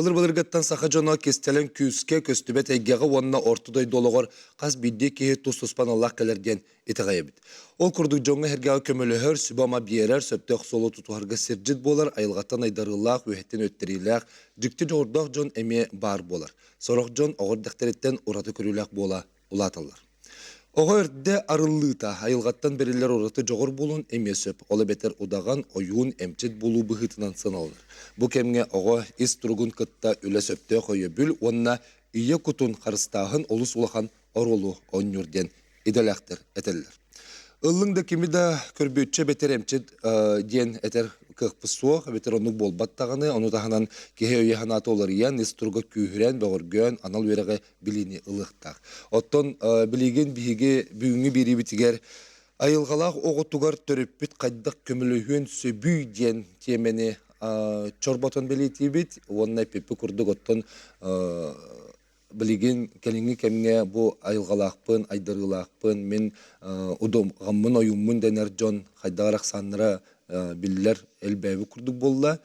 Былыр-былыргаттан саха жона кестелен күске көстүбет эйгеға онна ортудай долығыр қаз бидде кейі тұс-тұспан Аллах кәлерден етіғайы бит. Ол күрдік жоңға хергеға көміліғір, сүбама биерер, сөптек солы тұтуарға сірджит болар, айылғаттан айдарылақ, өйеттен өттерилақ, жүкті жордақ жон әме бар болар. Сорық жон оғырдақтареттен ұраты көрілақ бола ұлаталар. Оғы өрді арыллыта, айылғаттан берілер ораты жоғыр болуын емесіп, олы бетер удаған ойуын әмчет болу бұғытынан сыналыр. Бұ кемге оғы ес тұрғын кытта үлес өпті қойы бүл, онына үйе күтін қарыстағын олыс улахан оролу ойнүрден иделәқтір әтелілер. Ыллыңда кемі да көрбетші бетер әмчет ден әтер кықпысуық, бетер онық болбаттағаны, оны тағынан кеге өйе ханаты олар иян, ес тұрғы күйірен, бәғыргөн, анал вереге біліні ылықтақ. Оттон білеген бігі бүгінгі бері бітігер, айылғалақ оғытуғар төріппіт қайдақ көмілігін сөбүй ден темені чорботон білеті бит, онына пепі күрдік оттон білеген кәліңі кәміне бұл айылғалақпын, айдарылақпын, мен ұдымғамын ойымын дәнер жон қайдағарақ саныра білілер әлбәбі күрдік болла.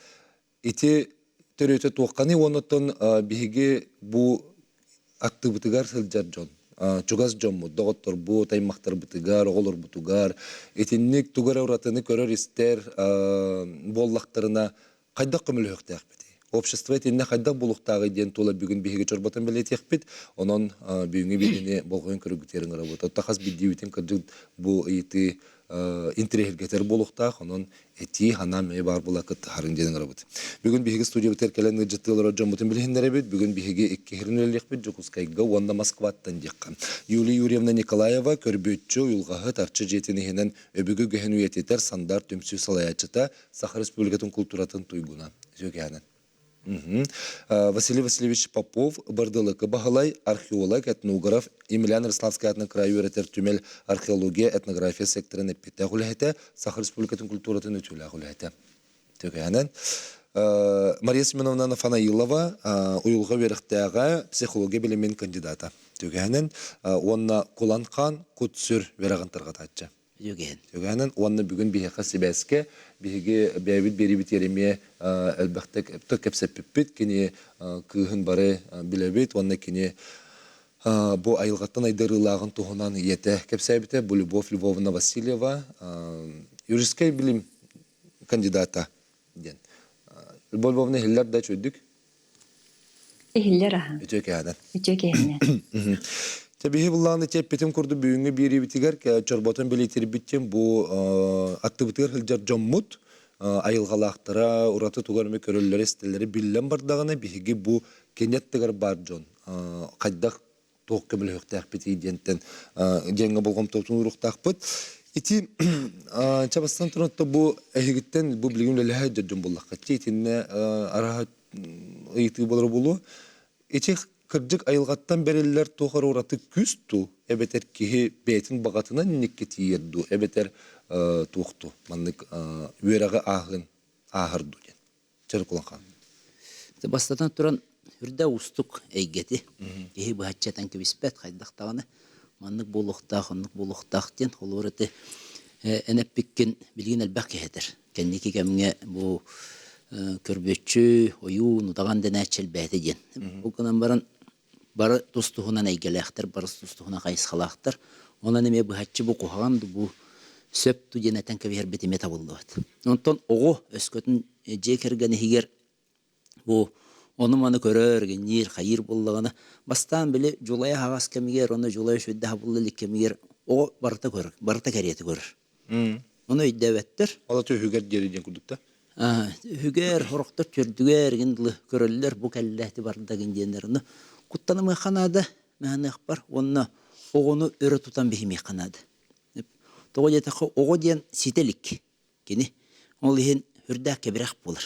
Еті төрөйті тоққаны, оныттон бігі бұл атты бұтығар сылжар жон. Чугас жон мұ, доғыттыр бұл, таймақтар бұтығар, оғылыр бұтығар. Етіннік тұғар ауратыны көрер істер боллақтарына қайдақ көмілі өқтәқ беді. Общество етінне қайдақ болуқтағы ден тола бүгін бігі чорбатын білетек бет, онын бүгінгі бігіне болғын көрігітерін ғырабыд. Отта қаз білді өйтін кірджік бұл еті интерегетер болуқтақ, онын әти ханам бар бола күтті харын денің ғырабыд. Бүгін бігі студия бітер кәлін ғыржеттілер жон бұтын білгендер бет, бүгін бігі екі херін өлек бет, Жокускайға, онда Москваттан деққан. Юлия Юрьевна Николаева көрбетші ұйылғағы тарчы жетінігінен өбігі гөген үйететер сандар төмсі салаячыта Сахар Республикатын культуратын туйгуна. Василий Васильевич Попов, Бардылыкы Бағалай, археолог, этнограф, Емельян Рославский атны краю өретер түмел археология, этнография секторын әппетті ғылайты, Сахар Республикатын культуратын өтілі ғылайты. Мария Семеновна Нафанаилова, ұйылғы веріқтіға психология білімен кандидата. Онна Куланхан Кутсүр верағантарға татча. Йөгәнен онны бүгін бейхі себәске бейхі бәйбіт бері бітереме әлбәқтік кәпсәп піппіт, кені күхін бары біләбет, онны кені бұл айылғаттан айдарылағын тұғынан еті кәпсәбіті, бұл Любовь Львовна Васильева, юрискай білім кандидата. Любовь Львовна хиллер да чөйдік? Хиллер аға. Үтөкәнен. Табиғи бұллағын теппетім күрді бүйінгі бері бітігер, чорботын білетері біттен бұл атты бітігер хілжар жоммұт, айылғалақтыра, ұраты туғарымы көрілері стелері білілен бардағына бігі бұл кенеттігер бар жон. Қайдақ тоқ көмілі өқтәқ біті иденттен женгі болғам тоқтың ұрықтақ бұд. Ити чабастан тұрнатты бұл әйгіттен бұл білігім ләләхә жон болақ қатты. Итінне араға ұйытығы болыр болу. Кырджык айылғаттан бәрелілер тоғар ораты күсту, әбетер кеге бәйтін бағатынан некке тиерду, әбетер тоқты, маннык өреға ағырду ден. Чәрі құланған. Бастатан тұран үрді ұстық әйгеті, ехе бұхатчатан кебіспәт қайдақтағаны, маннык болуқтақ ден, ол ораты әнәп беккен білген әлбәқ кехетер. Кәннеке кәміңе бұл көрбетші, ойуын, ұдаған дән әтшіл бәді ден. Бұл күнан бары тұстығынан әйгеләқтір, бары тұстығынан қайысқалақтыр. Онан әме бұхатчы бұл қоғанды бұл сөпту ден әтен кәбер бетеме табылды бәді. Онтан оғы өскөтін жекергені егер бұл оны маны көрерген, нер, қайыр болығаны бастан білі жолая хағас кәмегер, оны жолая шөйді хабылы кәмегер, оғы барыта кәреті көрір. Оны өйді әвәттір. Алаты үгер дереден күрдікті? Үгер, хорықтыр, түрдігер, көрілілер, бұл кәліләхті бардагын денеріні. Құттаны мұйқанады, мәні ақпар, оны оғыны өрі тұтан бейі мейқанады. Тоғы детақы оғы ден сетелік. Кені, ол еген үрдәк кәбірәқ болыр.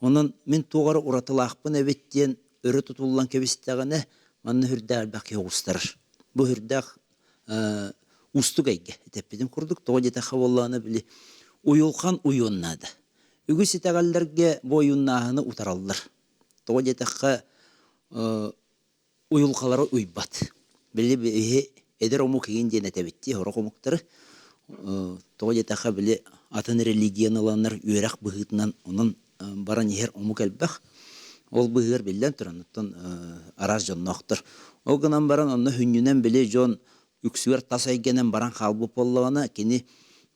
Оның мен туғары ұратылақпын әбеттен өрі тұтылған кәбістіғаны, мәні үрдәк әлбәқи оғыстырыр. Бұл үрдәк ұстық әйге. Тәппедім құрдық, тоғы детақы болғаны білі ұйылған ұйыннады. Үгі сетәғалдерге бұл ұйыннағыны ұтаралылар. Тоғы детақы уйулқалары уйбат. Білі әдір омук еген ден әтәбетті, орақ омуктары. Тоғы детаға білі атын религияныланыр өрақ бұғытынан оның баран ехер омук әлбәқ. Ол быһыр билен тураныттан араз жонноқтыр. Ол гынан баран онны хүннүнен биле жон үксүгер тасайгенен баран халбы поллағана кені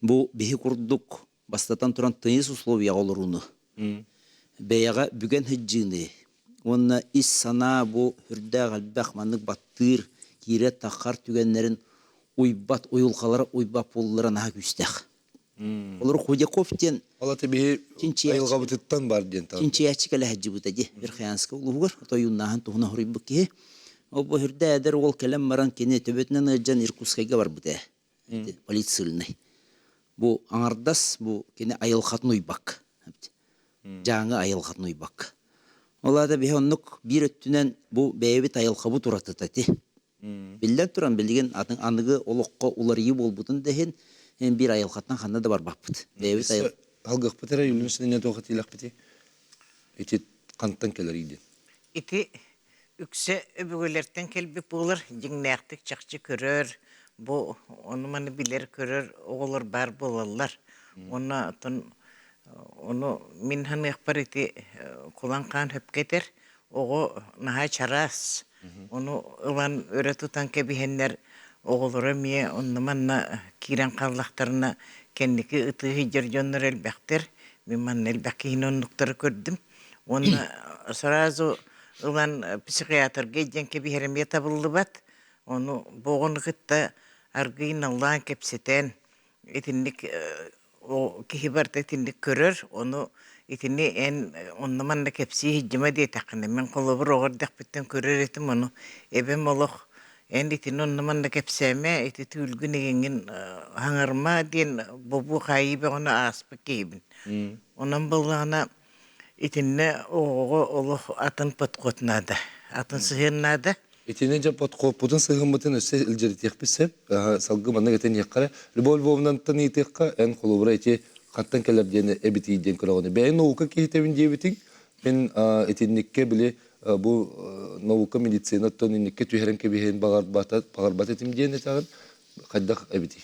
бу биһи курдук бастатан туран тыйыс условия олоруну. Бәяға бүген хыджыны. Онна ис сана бу хүрдә галбах маннык баттыр кире тахар түгеннерин уйбат уйулкалары уйбап боллары наһа күстәх. Олар Худяковтен Алаты бе айылға бұтыттан бар ден тағы. Чинчиячи кәлі хәджі бұтади. Bir қиянсқа ұлығыр. Тойыннағын туғына хұрай бұқи. Ол бұхырда әдір ол кәлем баран кене төбетінен ұджан Иркутскайға бар бұта. Полицилінай. Бұ аңардас, бұ кене айылқатын ұйбақ. Жаңы айылқатын ұйбақ. Олада бе оннық бір өттінен бұ бәйбет айылқа бұ тұраты тәті. Білден тұран білген анығы олыққа олар үй бол бұтын дәхен bir ayılqattan xanna da var bapıt. Beyvit ayıl. Halgıq bıtara yülünüsünün ne toğut ilaq biti? Eti qanttan keler iydi. Iti ükse öbügülerden kelbek bulur, jingnäktik çakçı körür, bu onu manı biler körür, oğulur bar bulallar. Onu min hanı ıqbar iti kulanqan höpketer, oğu naha çaras. Onu ıvan öre tutan kebihenler oğulura miye onnamanna kiren kallaktarına kendiki ıtığı hicir elbektir. Min manna elbeki hinonnukları gördüm. Onu sarazu ulan psikiyatr gecen kebiherimiye tabıllı bat. Onu boğunu gıtta argıyın Allah'ın kepseten etinlik o kihibarda etinlik körür. Onu etini en onnamanna kepsi hicime diye takını. Men kolubur oğurdak bitten körür etim onu. Ebem oluq. Enditin onnaman da kepseme eti tülgün egengin hangarma diyen bobu kayibe ona aspek keybin. Ondan bulağına itinne oğu oluq atın patkotnada, atın sığırnada. Etine japot koputun sığınmıtın össe ilceri tekbisep, salgı manna geten yakkara. Lübol tan itekka en kolubura eti qattan keler diyene ebiti idyen kırağını. Ben oğuka kehitevin diyebitin, ben etinlikke bile bu nauka medicina toninnikke tüheren kebihen bağırbat etim diyene tağın qaddak ebiti.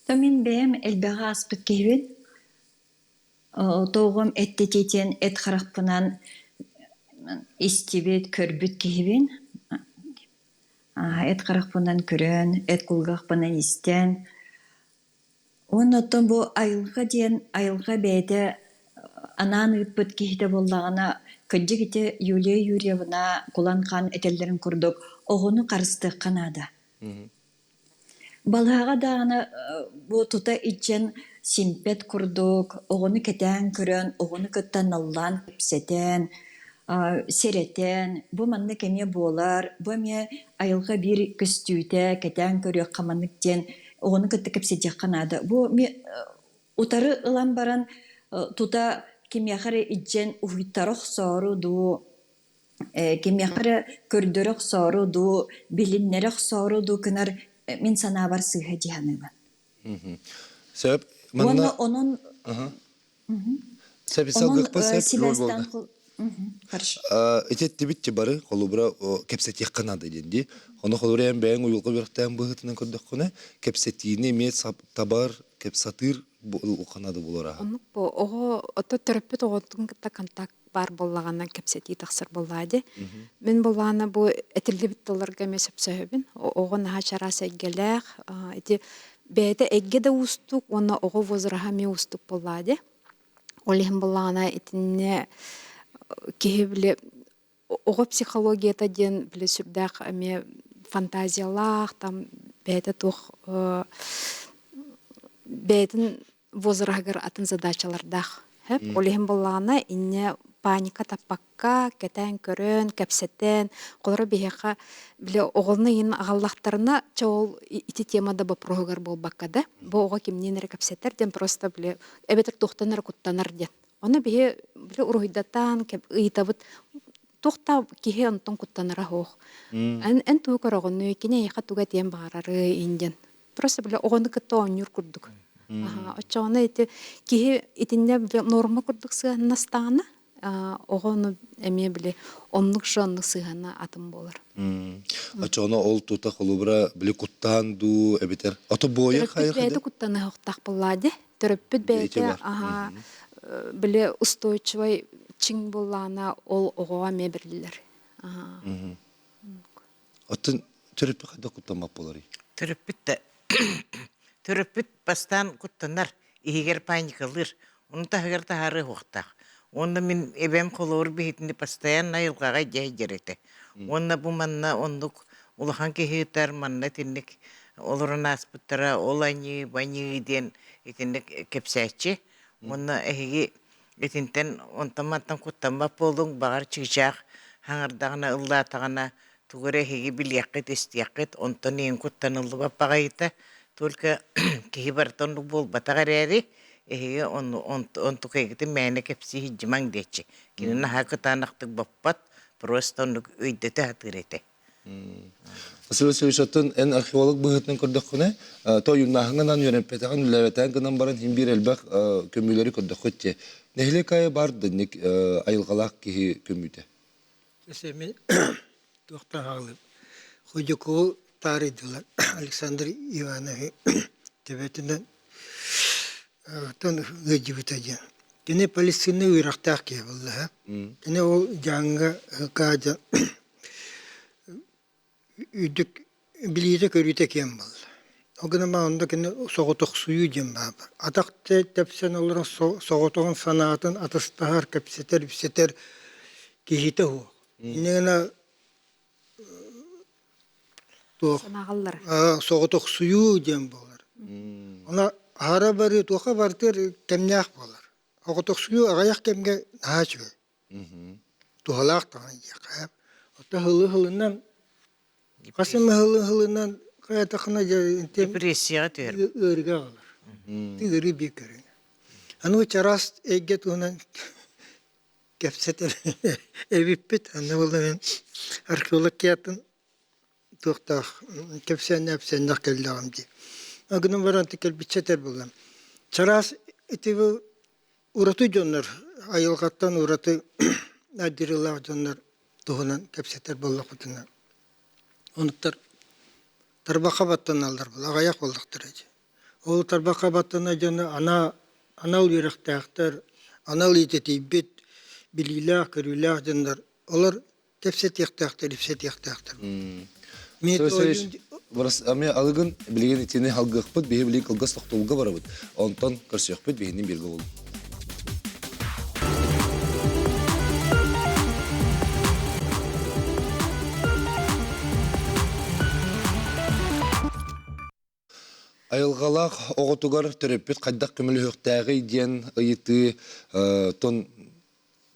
Tamin benim elbağa aspıt kehvin. Doğum etteteten et xaraqpınan istibet körbüt kehvin. Et xaraqpınan körön, et kulgaqpınan isten. Ondan bu ayılga beyde anan ıtpıt kehide bollağına köcce gite Yuliya Yuryevna kulanqan etellerin kurduk. Oğunu qarıstık kanada. Balhaga dağına bu tuta içen simpet kurduk. Oğunu keten körön, oğunu kıttan allan hepseten, sereten. Bu manna kemiye bolar. Bu me ayılga bir küstüyte keten körüyor kamanlık den. Oğunu kıttık hepsecek kanada. Bu me utarı ılan baran tuta kimyakare içen uhittarıq soru du, kimyakare kördörük soru du, bilinlerek soru du kınar min sana var sıha cihanıvan. Sebep manna Onun sebep salgıq pa sebep rol silahstan boldu. Karşı. Etetti bitti barı kolubura kepset yakkanada dendi. Onu kolurayan beğen uyulgu birikten bıhıtından kördük kone kepsetini me tabar kepsatır o kanadı bulara. Онук бу ого ото төрөппүт оготун кытта контакт бар боллагандан кепсети таксыр боллады. Мен боллана бу этилдибит долларга месеп сөбүн. Ого наха чарасы гелек, эти бэде эгге да устук, оны ого возраха ме устук боллады. Олихим боллана этинне кехибле ого психологията ден биле сүрдак эме фантазиялах там бэде тух бэдин возрагар атын задачалардах. Олихим боллана инне паника таппакка, кетен көрөн, кепсетен, колора бихека биле оголны ин агаллахтарына чол ити темада бопрогар болбаккада. Бу ого кимненер кепсетер ден просто биле эбетер тохтанар куттанар ден. Оны бихе биле уройдатан кеп ыйтабыт тухта кихе онтон куттанара хох. Эн туукарогону кине яха туга тем барары инден. Просто биле огону кытта онюр курдук. Очоны эти кихи итинне норма курдук сыгана стана, огону эме биле оннук жоннук сыгана атым болар. Очоны ол тута колубра биле куттан ду эбитер. Ото боя хайыр Бэйді куттаны хоқтақ боллади. Төрөппүт бэйді биле устойчивай итчиң боллана ол оғоға меберлилер. Оттон төрөппү кайда куттамап болор. Төрөппүт бастан куттанар, игер паникалыр. Оны тахагар тахары хуқтақ. Онда мен эбем колор бейітінде постоянно айылғаға жай жереті. Онда бұл манна ондық улахан кехетер манна тенник олорын аспыттара олани бани ден етенник кепсәтчі. Онда әхеге етінтен онтаматтан куттанбап болдың бағар чыгчақ хаңырдағына ыллатағына тугуре әхеге білияққет естияққет онтан ең куттанылды баппағайыта. Только кихи бартонлук бол батагарери эһиге он тукайгыты мәне кепси хиджимаң дечи. Кинина хакытанактык баппат просто онлук өйдөтө хатырете. Асыл сөйшөттөн эн археолог быһытын көрдөккүнэ то юннахыңнан йөрөппетаган леветен гынан барын химбир элбек көмүлөрү көрдөккөтче. Нехле кай барды ник айылгалак кихи көмүтө. Семен доктор Хагылып. Ходюков таридылар. Александр Иванович Тибетинен тон гыжыбытажа. Кене Палестина уйрактак ке булла. Кене ол жаңга кажа үдүк билиде көрүтө кем бол. Огына манда кене соготок суу жем бар. Атакты тепсен олар соготогон санаатын атыстар кепсетер бисетер кихите ху. Инена Санағаллар. соғытық сүйу дем болар. Она ара бары тоқа бартыр кемнях болар. Оғытық сүйу ағаяқ кемге нағачы. Тухалақ тағын еқап. Ота хылы-хылынан, қасымы хылы-хылынан қаятақына Депрессияға төр. өрге қалар. Тігірі бекерін. Аны чарас әйге туынан кепсетер әвіппет. Аны болда мен археолог кеятын тоқтақ, кепсен-әпсен нақелдағым де. Агының баран текел бітсетер болам. Чарас етегі ұраты жонлар, айылғаттан ұраты әдірілақ жонлар тұғынан кепсетер болақ бұтына. Онықтар тарбақа баттан алдар бол, ағаяқ болдықтыр әже. Ол тарбақа баттана жоны анал үйректақтар, анал ететі бет, білілақ, көрілақ жонлар. Олар кепсет ектақтар, епсет ектақтар. Ами алыгын билген итини халгыкпыт, бихи билген кылгас токтолга барабыт. Онтон көрсөкпүт бихинин бирге болду. Айылгалак оготугар төрөппүт кайдак көмөлү хөктөгү диен ыйыты тон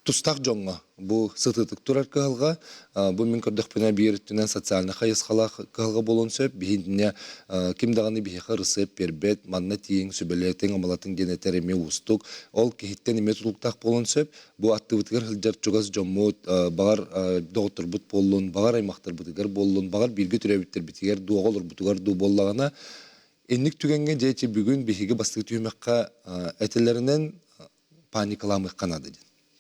тустак жоңга бу сытытык турар калга бу мен көрдөк пена биртүнөн социалный хайыскала калга болон сөп бихине ким даганы бихи харысып бербет манна тиң сүбелетең амалатын генетер эме устук ол кихиттен эме тулуктак болон сөп бу аттыбытыгар хылжар чугас жоммут багар доктор бут боллун багар аймактар бутыгар боллун багар бирге төрөбүттер битигер дуоголор бутугар ду боллагана энник түгенге жечи бүгүн бихиге бастык түймөккө этелеринен паникаламык канады.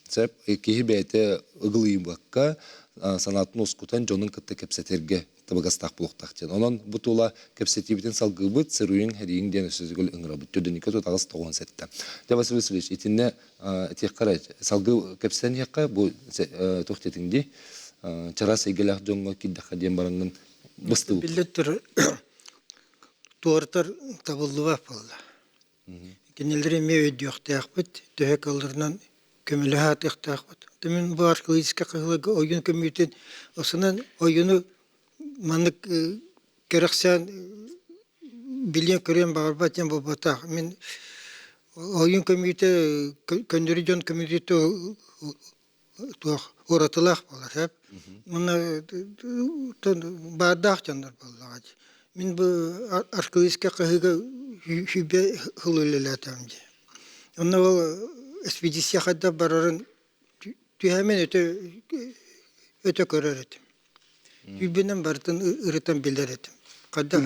Сеп кихи бәйте ыгылыймбакка санатын оскутан жонун кытты кепсетерге табагастак булуктак жен. Онон бутула кепсетибитен салгыбыт сыруйын хәриин ден сөзгөл ыңырабыт. Төдөнүкө тотагыс 97-тен. Жабас Васильевич, итинне этек карай салгы кепсетен якка бу тохтетинди чарас игелак жонго киддакка ден барангын быстыбы. Биллеттер туартар табылдыва болду. Кенелдер эме өйдүктәкбит, төһәк алырынан көмөлө хатыктакбыт. Мен бу археологический кыгылыгы oyun көмүтен осунан oyunu манык керексен билен көрөн барбатен болбата. Мен oyun көмүтө көндөрү жон көмүтө оратылак болар, хеп. Муна бардак жандар боллагы. Мен бу археологический кыгылыгы хүбе хылылатам же. Онна ол экспедиция хадда барарын түйәмен өтө көрөр этим. Үйбенен бартын ырытан билер этим. Кадда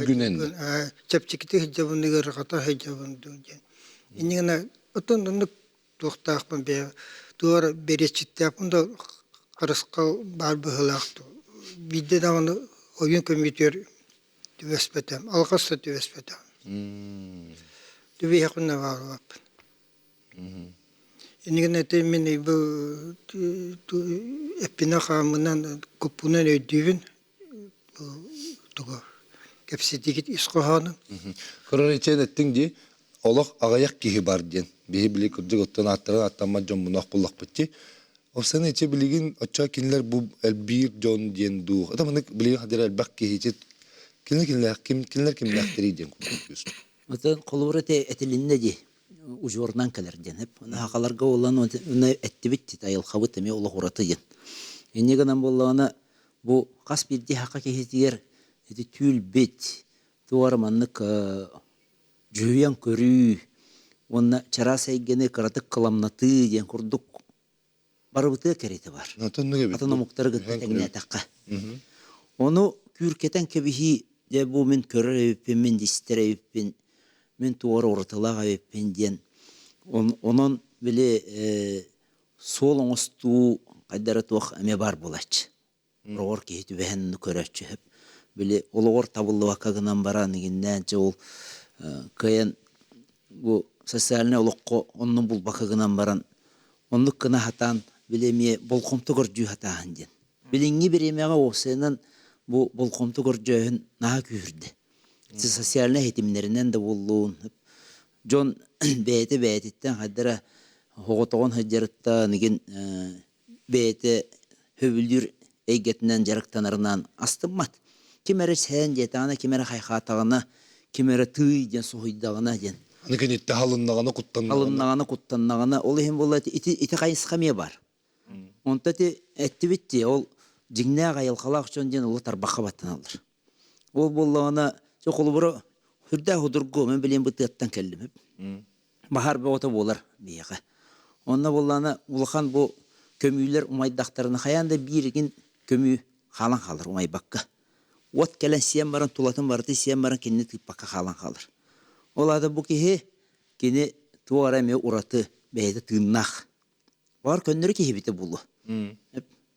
чапчикти хижабындыгы ката хижабынды. Иннигена отондук тохтакпын бе туар беречиттеп унда карыска бар быхылакту. Бидде дагы oyun көмүтөр түбеспетем, алгасы түбеспетем. Түбе якында бар. Инеген эте мен бу эппина хамынан купунан өйдүбүн туга кепсетигит исқоханы. Көрөр ичен еттің де, олық ағаяқ кейі бар ден. Бейі білі күрдік оттан аттырын аттанма жон мұнақ бұллақ бітті. Осаны иче білігін отча кенілер бұл әлбір жон ден дуық. Ата мұны білігін хадыр әлбәқ кейі иче кенілер кемләқтері ден күрдік. Отан қолуыры те әтілінне де ұжорнан кәлерден. Хақаларға олан оны әтті бітті тайыл қабыт әме олық ұраты ден. Енегінен болағына бұл қас бірде хаққа кейтігер эти тюль бет туар маннык жүйен көрүү онна чараса игене каратык каламнаты ден курдук барыбыты керети бар. Атына муктар гыттагына такка. Ону күркетен кебихи де бу мен көрөппен мен дистереппен мен туар орталага эппен ден. Онон биле сол оңосту кайдара туак эме бар болач. Роор кейти бен көрөчү. Били олор табылды вакагынан баранигинден же ол кыян бу социальный олоққо оннун бул бакагынан баран оннук кына хатан билеме болкомту көржүү хатаан ден. Билинги биремега осенен бу болкомту көржөһүн наа күрдү. Социальный хетимнеринен да болуун. Жон бээте хадара хоготогон хаджарытта нигин бээте хөбүлдүр эйгетинен жарыктанарынан астыммат. Кимере сен жетана, кимере хайхатагына, кимере тый ден сухойдагына ден. Аныкен итте халыннаганы Куттаннагына, ол ем болат ити кайсыкаме бар. Онта те этти битти, ол жигне гайылкалак чон ден ол тарбакка баттаналар. Ол боллагына жо колубура хүрдө худургу мен билем бытыттан келдим. Бахар бото болар бияга. Онна боллана улхан бу көмүйлөр умайдактарына хаянда биригин көмү халан халыр умайбакка. От келен сиен баран тулатын барды сиен баран кенне тыппакка халан қалыр. Олады бұ кеге кене туара ме ураты бәйді тыыннақ. Бар көннері кеге біті бұлы.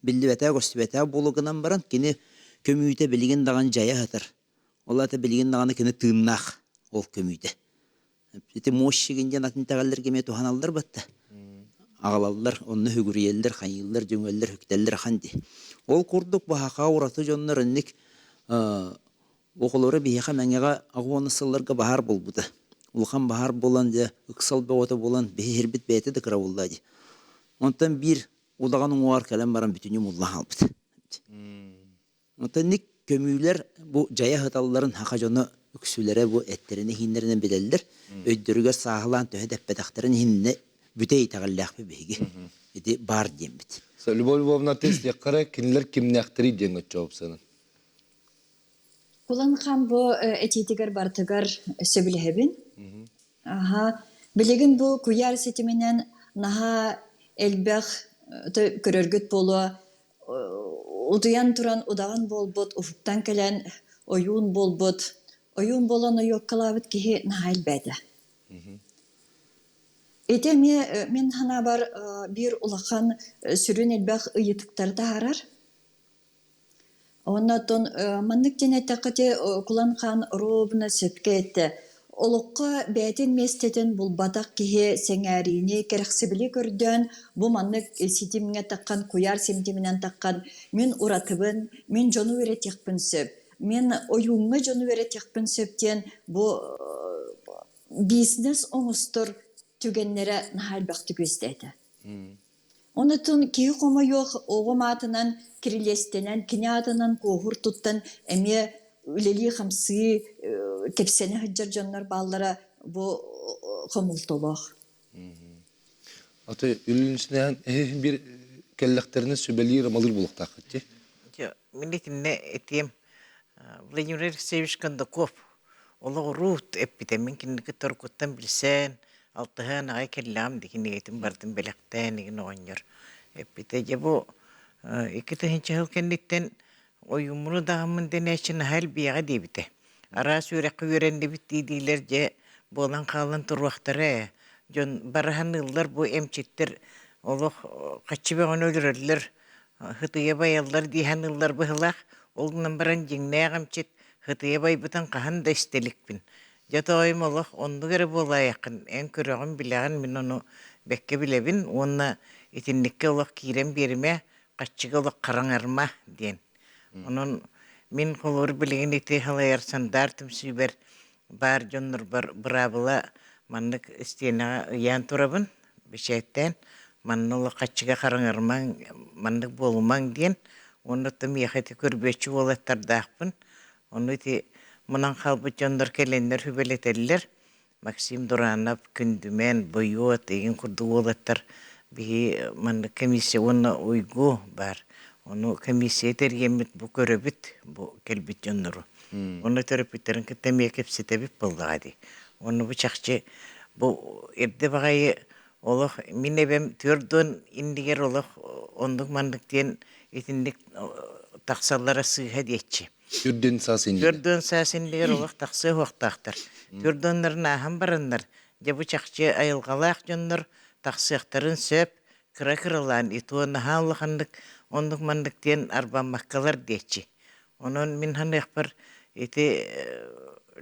Білді бәтә көсті бәтә бұлығынан баран кене көмүйті білген даған жая хатыр. Олады білген дағаны кене тыыннақ ол көмүйті. Еті мощигінден атын тәғалдер кеме тухан алдар бәтті. Ағалалар, онны хүгірелдер, қайылдар, жөңелдер, хүктелдер қанды. Ол құрдық бағақа ураты жонлар үннік оқылары бейеқа мәңеға ағуанысыларға бағар болбуды. Улхан бағар болан де, ұқсал бәуаты болан, бейхербет бәйті де кіра болды. Онтан бір ұлағаның оғар кәлем баран бүтіне мұллах албыды. Онтан ник көмүйлер бұл жая хаталыларын хақа жоны үксілері бұл әттеріне хинлерінен белелдер, өйдірігі сағылан төһе дәппедақтарын хинне бүтей тағаллақпы бейге. Еді бар дейм біт. Любовь Львовна тест яққара кенілер кемнәқтірі дейін өтчауып сәнін. Куланхан бу этитигер бартыгар сөбүлһебин. Билеген бу куяр сетименен наха элбэх көрөргөт болу удуян туран удаган болбут уфуктан келен оюн болбут. Оюн болан ойоккалабыт кихи наха элбэді. Эте мен хана бар бир улахан сүрүн элбэх ыйытыктарды харар. Оннотон маннык денетакыте куланхан робна сөпке етті. Олыққа бәйтін местетін бұл бадақ кеге сәңәріне керексібілі көрден, бұл маннык сетіміне таққан, куяр семтімінен таққан, мен ұратыбын, мен жону өрет яқпын сөп. Мен ойуңы жону өрет яқпын сөптен бұл бизнес оңыстыр түгенлері нахал бақты көздеді. Онытын кей қома yok, оғым атынан кирилестенен, кіне атынан қоғыр тұттан әме үлелі қамсы кепсені хыджар жанлар баллара бұл қомылтолық. Аты үлінісінен бір кәлләқтеріне сөбәлі рамалыр болық тақытте? Мен етіне етем Владимир Алексеевич Кондаков олығы рут әппеті мен кенекі торкуттан білсен алтыхан ағай келлам дегенне етім бардым бәліқтен еген оғаныр. Эппите жабу икките хинчахыл кенниттен ойумunu dağımın deneyçin hal biyağı debite. Ara sürekli öğrendi bitti diler je bolan kalan turvaktare. Jon barahan yıllar bu emçittir oluq kaçıbe onu öldürürler. Hıtıya bayallar diyen yıllar bıhılaq. Olgundan baran jingnaya gamçit hıtıya bay butan kahan da istelik bin. Jata oyum oluq ondu göre bola yakın. En körüğün bileğin min onu бекке билебин, онна итинникке олох кирен бериме, каччыга олох караңарма ден. Онон min kolor bilgin iti halayar sandar tümsüber bar jonnur bar brabla manlık isteyene yan turabın bişetten manlılı kaçıga karanırman manlık bolman diyen onu tüm yaketi körbeçi olattar dağpın onu iti munan kalbı jonnur kelenler hübeleteller Maksim Duranov kündümen boyot egin kurdu olattar bir manlık komisyona uygu bar. Onu komissiya tergemit bu köröbüt bu kelbit jonnuru. Onu terapitlerin kitemiye kepsetebip bulduğadi. Onu bıçakçı bu erde bagayı olaq minne bem tördön indiger olaq onduk mandık diyen etindik taksallara sığha diyetçi. Türden sasın. Tördön sasindiger olaq taksı hoqtaqtar. Tördönlerin aham barınlar. Ja bıçakçı ayılgalaq jonnur taksıqtарын söp kıra kıralan ituğuna hağlıqandık onduk mandık diyen arba makkalar diyetçi. Onun min hanı ekber iti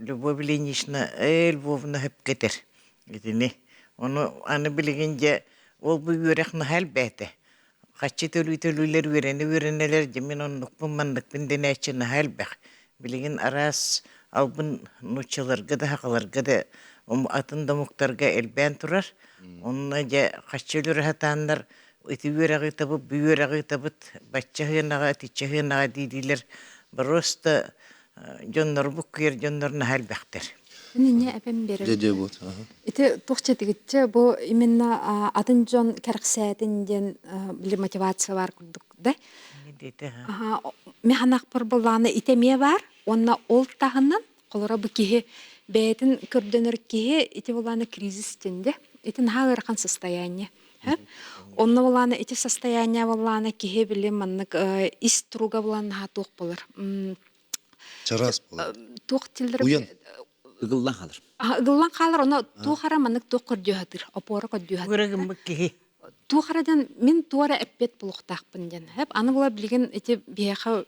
Любовь Ильинична Львовна hep getir. Iti onu anı bilgince ol bu yürek nahal bete. Kaçı tölüler öğreneler cemin onluk bu mandık bin deneyçi nahal bek. Bilgin aras albın nuçalarga da hakalarga da atında muhtarga elben turar. Onunla kaçı hatanlar iti yüreği tabıp büyüreği tabıt başça hınağa tiçe hınağa didiler. Просто жоннор буккер жоннор нахал бактер. Нинне эпем берер. Деде вот. Ити тухчетигитче бу именно атын жон керксетинден биле мотивация бар курдук да. Не дейте ха. Ага, механак пар болланы итемие бар. Онна ол тагынан колора бу кихи бетин көрдөнөр кихи ити болланы кризис тенде. Ити нахагыркан состояние. Онна болланы ити состояние болланы кихи биле маннык ис туруга болланы хатук болар. Чарас болар. Тук тилдер Уян. Игылдан қалыр. Гыллан қалар оны тухара маннык тук көрдөһөтүр. Опора көрдөһөтүр. Гүрегим букки. Тухарадан мен туара эппет булуктакпын ден. Хеп аны була билген эти бияха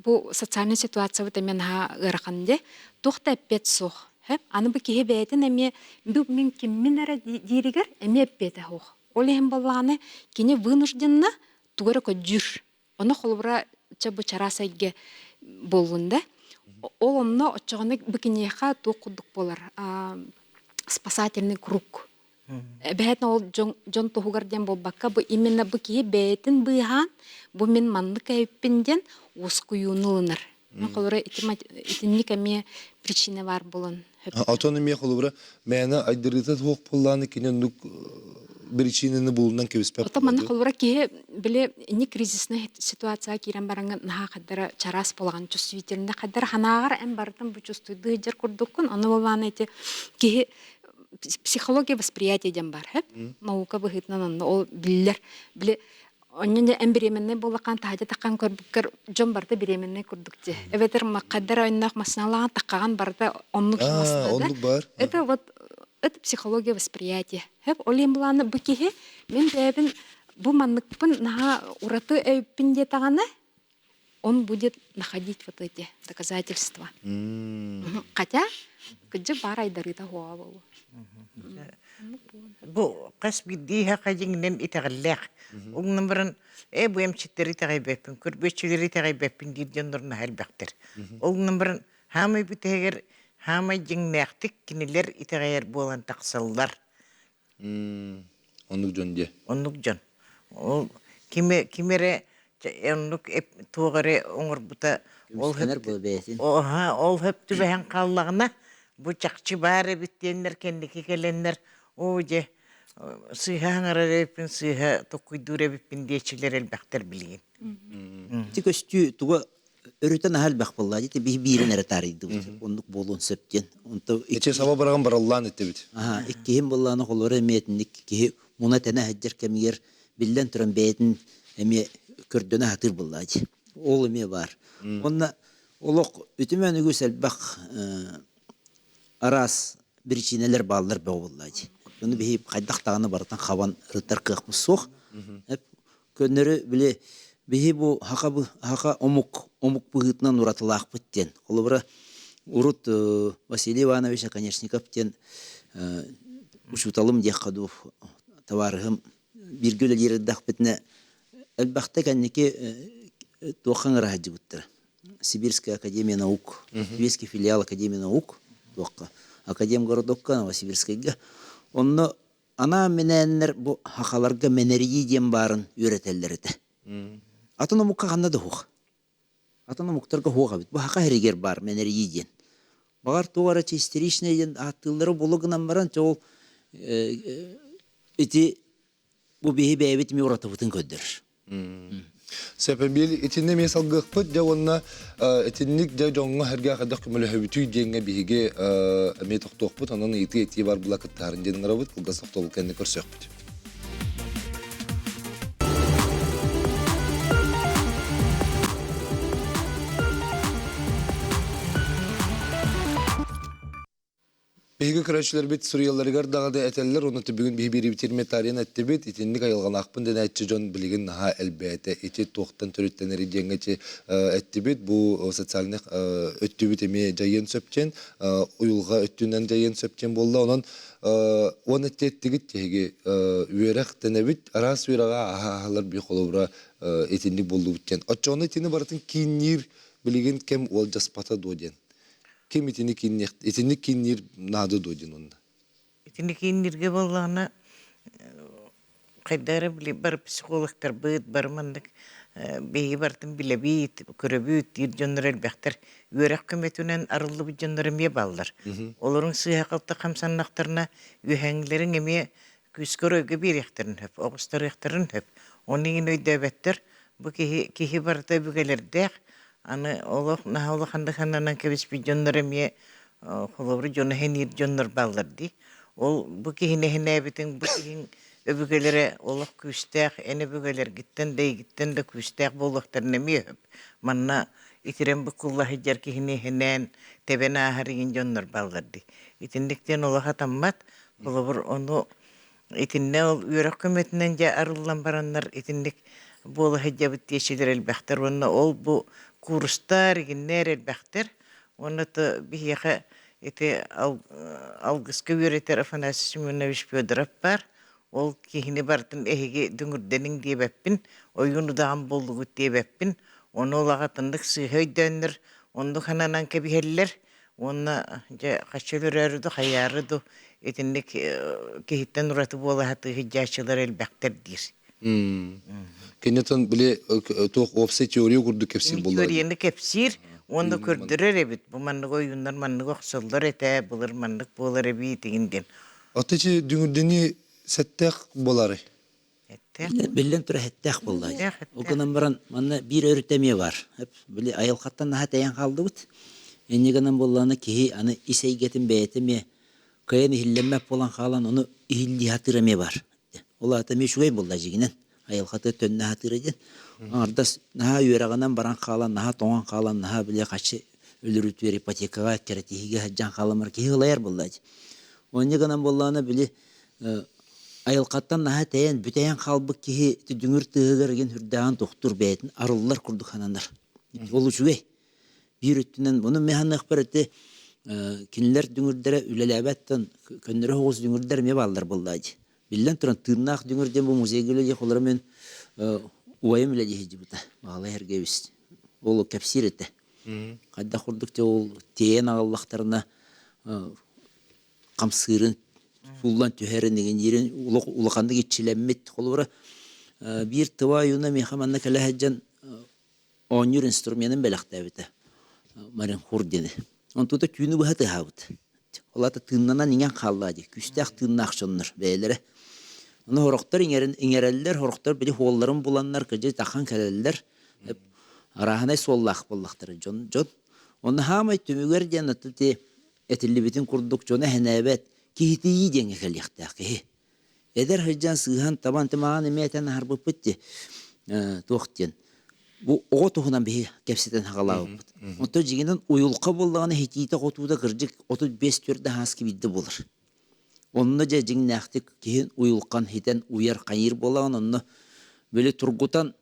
бу социальный ситуация бит мен ха гыраканде тухта эппет сох. Хеп аны бу кихе бетен эме бу мен кимминере диригер эме эппете хох. Олем балланы кине вынужденно туара көджүр. Оны холбура чабы чарасайге болгунда ол онно очогоны бикинеха тукудук болар. Спасательный круг. Бәһәтне ол жон тухугарден болбакка бу именно бу кие бәйтин быхан бу мен манлык айппинден ускуюнылыныр. Колора итинникаме причина бар болон. Автономия холубра мәне айдырыта тоқ болланы кинен нук причинаны булундан кебиспеп. Ото манна колора кие биле ни кризисный ситуация кирен бараңга наха кадара чарас болган чувствительный кадара ханагар эм бартын бу чувствуйды жер курдуккун аны болган эти кие психология восприятия дем бар, хеп? Наука быхытнан ол биллер, биле оннен эмбеременне болакан тахада таккан көрбүккөр жон барда беременне курдукче. Эветер маккадар ойнак масналаган таккаган барда оннук масна. Онлук бар. Это психология восприятия. Хеп олем буланы быкихе мен бебин бу манныкпын наха ураты эппинде тагана он будет находить вот эти доказательства. Хотя кыджы бар айдарыта хуа болу. Бу кас бидиха кайжиңнен итагаллах. Уң номерын бу эмчиттери тагайбеппин, көрбөччүлери тагайбеппин дип жоннорна халбактер. Уң номерын хамы битегер хамы жиңнактык кинилер итагайер болан таксаллар. Онлук жонде. Онлук жон. Ол кимере онлук тугаре оңорбута ол Кенер бұл бәсін. ол хөп түбәһен каллагына бу чакчы бары биттеннер кендики келеннер же сыйхаңара репин сыйха токуйдуре биппин дечилер элбактер билген. Тик өстү туга өрүтен ахал бак болла дите би бирен эретарыйды. Ондук болун сөптен. Онто Иче саба бараган бараллан этте бит. иккем болланы холора метинник ки муна тана хаджер кемигер биллен туран бетин эме көрдөнө хатыр болла ди. Ол эме бар. Онна олок үтүмөн үгүсел бак арас причинелер баллар болла ди. Bunu bir kaydaqtağını baratan xaban rıtar kıqmış soğ. Hep könleri bile bir bu haka omuk bıhıtından uratılaq bitten. Olu bura urut Василий Иванович Конечников ten uçutalım diye kadı товарыгым bir göle yerdek bitne elbette kendiki туахан ради буттар. Сибирская академия наук, Веский филиал Академии наук, туакка. Академгородокка Новосибирскайга. Онно ана мененнер бу хакаларга менерии дем барын үйрөтеллерите. Атына мукка ганда да хук. Атына муктарга хуга бит. Бу хака херигер бар менерии ден. Багар туара истеричный ден атылдары бологынан баран чол ити бу беһи бәйбит ми уратыбытын көддөр. Себеби итинне месал гыппыт да онна итинник да жоңга херге кадак көмөлө хөбүтүй деңге биге ме токтокпут анын ити бар булакыттарын ден арабыт кылгасак толкенде көрсөкпүт. Биги көрөчүлөр бит Сурiyallarыгар дагы этеллер, оны бүгүн бири битерме тарихын этти бит, итинник айылган акпын ден айтчы жон билигин наха элбете, ити токтан төрөттенери деңгечи этти бит, бу социальный өттү бит эме жайын сөпчен, уюлга өттүнөн жайын сөпчен болду, онон он эттеттигит теги үйрөк денебит, арас үйрага ахалар би колобура итинник болду биткен. Очону итини баратын кинир билигин кем ол жаспата доден. Кем итинник кинир нады доден онда. Итинник кинирге боллана кайдары бар психологтар быт бар мандык беги бартын билебит, көрөбүт, дир жоннор элбектер үйрөк көмөтүнөн арылды бу жоннор эме балдар. Олорун сыйакалты камсаннактарына үйһәңлерин эме күскөрөгө беректерин хөп, огустарыктарын хөп. Онын өйдөбөттөр бу кихи барда бүгелердек аны олох нахалы хандаханнан кебис би жоннор эме холобру жона хенир жоннор балдар ди. Ол бу кихине хенебитин бу кихин öbügelere olaq küstək, ene bügeler gitten de küstək bolaqtarına meyhüp. Manna itiren bu kulla hijjar kihini henen teben ahariyin jonlar balgardi. İtindikten olağa tammat, olabur onu itinne ol üyrak kömetinden ja arıllan baranlar itindik bola hijjabit yeşilir elbəktar. Onna ol bu kurslar ginner elbəktar. Onna da bihiyaqa iti algıskı üreter afanasi Simeonovich Fyodorov var. Ol kihini bartın ehige düngürdenin diye beppin, oyunu dağın bolluğu diye beppin, onu olağa tındık sıhöy dönür, onu kananan kebiheller, onu kaçılır örüdü, hayarıdı, etinlik kihitten uratı bola hatı hiccaçılar elbekter dir. Kenneton bile toq opse teoriya kurdu kepsir bollar. Teoriyeni kepsir, onu kördürür ebit, bu manlık oyunlar manlık oqsallar ete, bulur manlık bolar ebit iginden. Atıcı düngürdeni settek boları. Billen tura hettek bollay. O kanan baran manna bir öğretmeye var. Hep böyle ayılkattan daha tayan kaldı bit. Enne kanan bollana ki anı iseygetin beyeteme kayan ihillenmek bolan kalan onu ihilli hatırlamaya var. Ola atame şuay bollacı ginen. Ayılkatı tönne hatırlayın. Ardas naha yüreğinden baran kalan, naha toğan kalan, naha bile kaçı ölürüt veri patikaga keretihiga haccan kalamar ki hılayar bollacı. Enne kanan bollana bile ayılkattan naha tayan büteyen kalbık ki düngür tığıgargen hürdağın doktor beytin arıllar kurduk hananlar. Olu şuay. Bir üttünden bunu mehanı akbar etti. Kinler düngürdere ülelebetten könlere hoğuz düngürder mi ballar bollacı. Billen turan tırnak düngürden bu muzeye gelecek olarak men uayım ile ciheci buta. Bağlı hergevist. Olu kepsir etti. Kadda kurdukça ol teyen ağallaklarına kamsırın Ullan tüherin degen yerin ulakanda geçilenmet kolora bir tıvayuna mehamanna kala haccan onur instrumentin belakta bite. Marin hurdeni. On tuta tüyünü bu hatı havut. Ola ta tığınlanan ingen kalladı. Küstek tığınnak şonlar beylere. Onu horoktar ingereller, horoktar bili hoğulların bulanlar kıcı takan kaleller. Arahanay sollak bollakları jon. Onu hamay tümüger diyen atıtı etilli bitin kurduk jona henebet. Kihitiyi denge kalyaktaq ki. Eder hıccan sığhan taban temağın emeyeten harbi pıttı. Toğtyen. Bu oğa toğunan bihi kepseten haqalağı pıt. Onto jiginen uyulqa bollağını hitiyita qotuda kırcık 35 törde haski biddi bolur. Onunla jigin näxtik kihin uyulqan hiten uyar qayır bollağın onunla böyle turgutan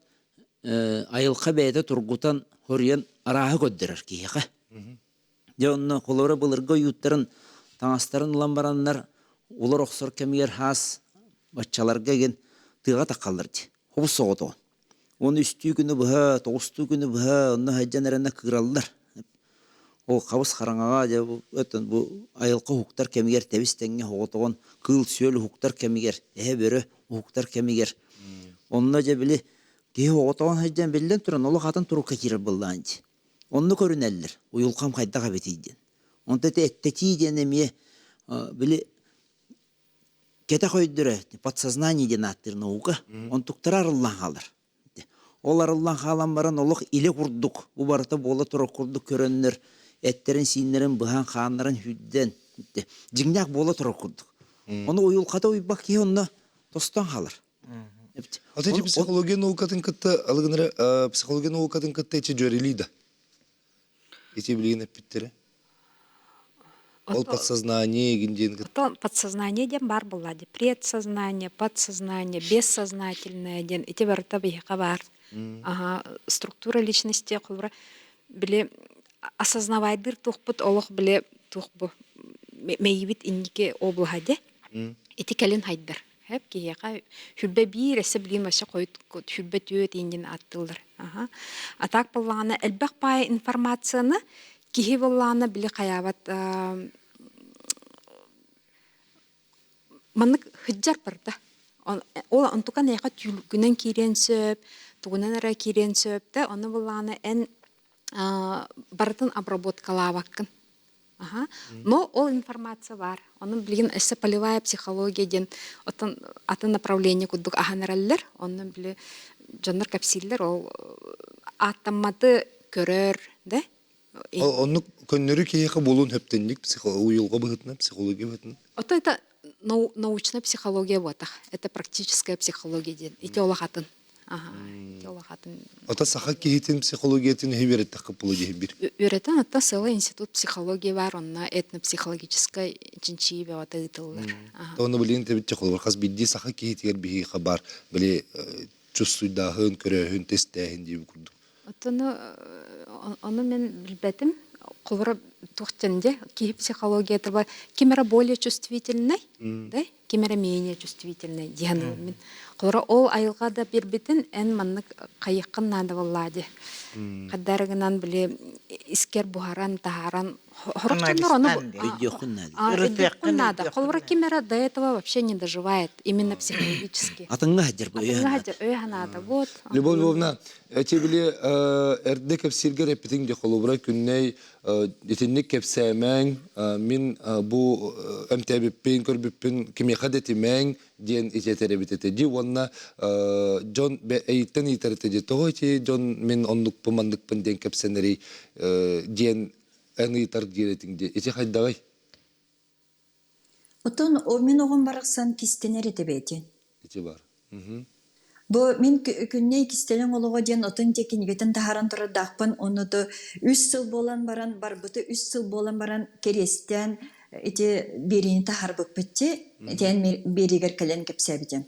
ayılqa beyde turgutan horyan arağı göddirir kihiqa. Ya onunla kolora bulurga yutların Tanastарын ulan baranlar, ular oksor kemiyer has, баччаларга ген тыга таккаллар ди. Хобус соғотоғын. Оны үстүү күні бұға, тоғыстуу күні бұға, оны хаджан әрәнә кығыралылар. Ол қабыс қараңаға, өтін бұл айылқы хуқтар кәмігер, тәбіс тәңге хоғотоғын, қыл сөл хуқтар кәмігер, бөрі хуқтар кәмігер. Онына жа білі, кей хоғотоғын хаджан білден тұран, олы қатын тұрыққа керір боллаан ди. Онны көрін әлілер, ұйылқам қайдаға бетейден. Онда әттетейден әме, білі, кәті қойдыры, подсознание ден аттыр науға, он тұқтар арылан қалыр. Ол арылан қалан баран олық илі құрдық, бұл барыта болы тұры құрдық көрінлер, әттерін, сейінлерін, бұған қанларын хүдден, жіңнәк болы тұры құрдық. Оны ойылқата ойбақ кей онына тостан қалыр. Атачы психология наукатын кытта, алығыныры психология наукатын кытта ече жөрелейді. Ече білген әппеттері. Ол подсознание егінден кытта. Подсознание ден бар болады. Предсознание, подсознание, бессознательное ден. Эти барыта бейқа бар. Структура личности құлбыра біле осознавайдыр тұқпыт олық біле тұқпы мейбіт иннеке облғаде. Эти кәлін хайдыр. Хәп кейеға хүлбе бір әсі білген башы қойд хүлбе түйет инден аттылыр. Атақ болғаны әлбәқ бай информацияны кейі болғаны біле қаябат манық хүджар барды. Ол онтуқан әйқа түлгінен кейрен сөп, тугунан ара кирен сөпті, оны болғаны ән бардың обработкалаваққын. Но ол информация бар. Оның білген әсі полевая психология ден атын направление күдік ағанаралылар. Оның білі жандар кәпсилер, ол аттаматы көрер, да? Оны көннері кейеқі болуын хөптендік уйылға бұғытына, психология бұғытына? Это научная психология бұғытақ. Это практическая психология ден. Ете олақ атын. Ата саха кейтен психологиятын хеберет тақып болу жехбир. Өретен ата сылы институт психология бар, онна этнопсихологическая чинчи бе ата ытылылар. Оны білген тебетче қолы бар. Қаз бидде саха кейтегер бихи қабар, біле чувствуйдағын, көрөхін, тестәхін дейбі күрді. Оны мен білбәтім, қолыры тұқтенде, кейі психология бар, кемера более чувствительный, кемера менее чувствительный дейін. Қолыры ол айылға да бербетін ән маннық қайыққын нады болады. Қаддарығынан біле искер бұхаран, тахаран, хорықчандар оны үйдеққын нады. Қолыры кемера до этого вообще не доживает, именно психологически. Атыңға хадер бұл өйханады. Любовь Львовна, әте біле әрді кәпсергер әппетің де қолыбыра күнней етіннік кәпсәмәң, мен бұл әмтәбіппен, көрбіппен кемеқад етімәң дейін ететері бітеті. Де онына Джон әйттен етәріті де тоғы те, Джон мен онлық бұмандықпын дейін кәпсәнері дейін әңі етар дейретіңде. Ете қайдағай? Отон, мен оғын барақсан кистенер еті бәйте. Ете бар. Бу мен күнне кистелен олуға ден отын текен егетін тахаран тұры дақпын, оны да 3 сыл болан баран, бар бұты 3 сыл болан баран керестен эти берини тахар бұп бітте, ден беригер кәлен кепсәбіден.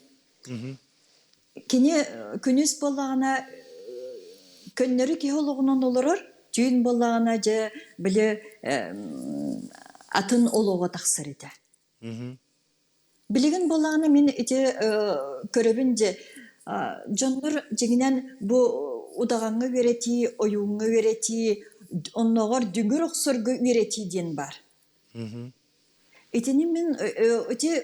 Кене күніз болағына көннері ке олуғынан олырыр, түйін болағына же білі атын олуға тақсыр еді. Білеген болағына мен көребін же Жоннор жеңінен бұ удағаңы верети, ойуңы верети, оннағар дүңгір оқсырғы верети ден бар. Етені мен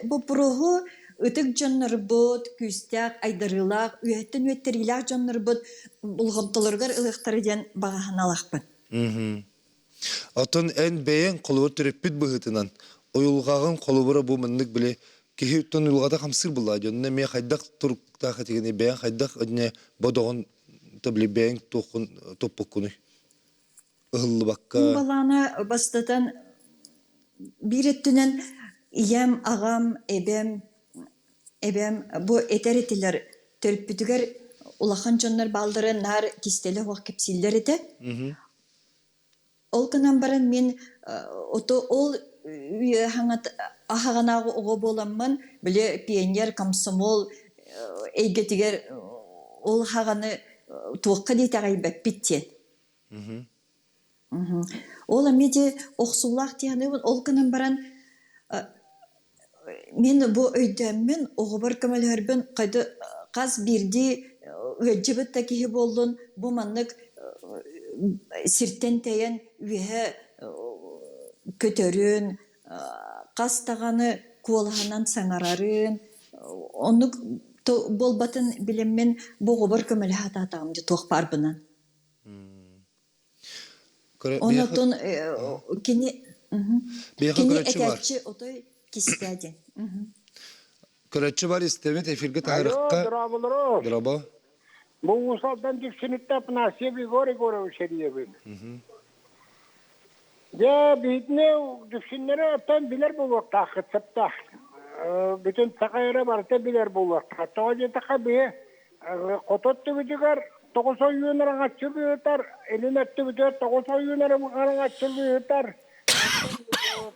бұ бұрығы үтік жоннор бұд, күстәк, айдарылақ, үйеттен өттерілақ жоннор бұд, бұлғымтылырғар ұлықтары ден бағахан алақпын. Атын ән бәйен қолуыр түреппет бұғытынан, ойылғағын қолуыры бұл мұндық біле, кеһи уттан улгада хамсыр булла жонна ме хайдак турукта хатигени бен хайдак одне бодогон табли бен тохун топпокуны ыллы бакка баланы бастатан биреттенен иям агам эбем бу этеретилер төрпүтүгөр улахан жоннор балдыры нар кистеле хок кепсиллер эте ол канан баран мен ол хаңат ахаганагы ого боламмын биле пионер комсомол эйгетигер ол хаганы туакка дейтагай беппитте ол амеде оксулак тияны ол канан баран мен бу өйдәммен оғыбар көмөлөрбүн кайды каз бирди өҗҗибет такиһи болдун бу маннык сиртен тейен үһә көтөрүн кастаганы куолаханан саңарарын онук болбатын билеммен бу оғыбар көмөлөһө татагымды туохпарбынан онотон кини көрөчү бар. этәчи отой кистәдин. Көрөчү бар истемет эфирге таарыкка. Драба. Bu usaldan düşünüp nasibi gore şeriyebi. Ya bitne düşünleri atan bilir bu vakta kıtıpta. Bütün takayra varsa bilir bu vakta. Tağcı takabi kotottu bitigar 9 oyunlara açıldı yeter. Eline etti bitigar 9 oyunlara açıldı yeter.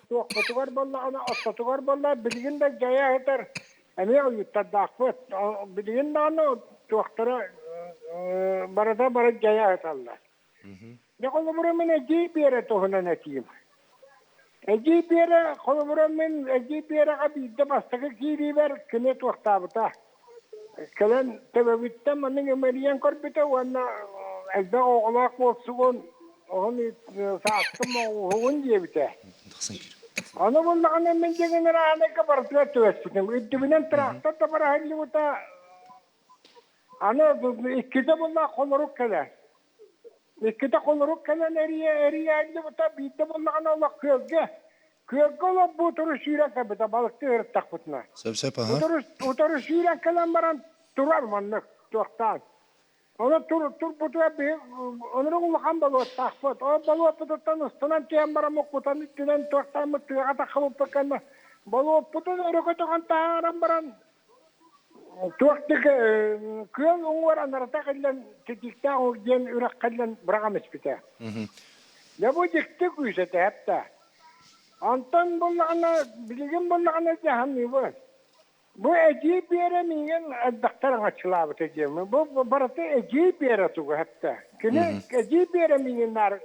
Tuğar balla ana tuğar balla bilgin de jaya yeter. Emi oyutta dağfıt. Bilgin de ana tuğtara barada jaya yeterler. Ne koluburumun eci bir yere tohunan etiyim. Eci bir yere koluburumun eci bir yere kabide bastığı kiri ver kine tuğtabıta. Kelen tebebitten manın emeliyen korbite vanna ezda oğlak bolsuğun onu saattım oğun diye bite. Ana bunda ana men jegene ana kabartla tövestim. İddibinden trakta da para halli uta. Ana ikkide bunda koloruk keler. İkkide koloruk kelen eriye halli uta bide bunda ana Allah köyge. Köyge olup bu turu şirak kabita balıkta hırttak butna. Sep aha. Bu turu şirak kelen baran turar manlık tuğtan. Ona tur butuya bir onların ulakan balığı takfut. O balığı pututan üstünden tiyan baram okutan içinden tuğtan mı tuğağa takılıp bakanma. Balığı putun örgütüken taharan baran. Tuğaktaki köyün onlar anarata kıllan tetikta o gen ürak kıllan bırakamız bite. Ya bu dikti küysete hep de. Antan bulağına, bilgin bulağına cehenni var. Bu ecib bir yere mingen daktarın açılabı tecemi. Bu baratı ecib bir yere tuğu hatta. Kine ecib bir yere mingenler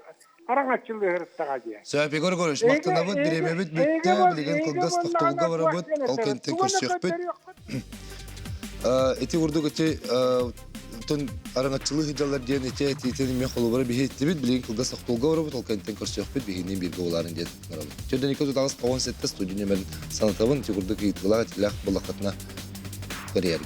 aran açıldığı hırttağa diye. Söp igor görüş. Maktanabıt biremebit bitti. Bilgen kılgas tahtolga varabıt. Alkenten köşüyekbit. Eti vurduk eti ton arangachılığı hidalar diyen eti etinin me kolubara bihi ettibit. Bilgen kılgas tahtolga varabıt. Alkenten köşüyekbit. Bihinin bir goğuların diyen varabıt. Çöden 297 stüdyo nemerin sanatabın. Eti vurduk itgılağa etilak balakatına kariyeri.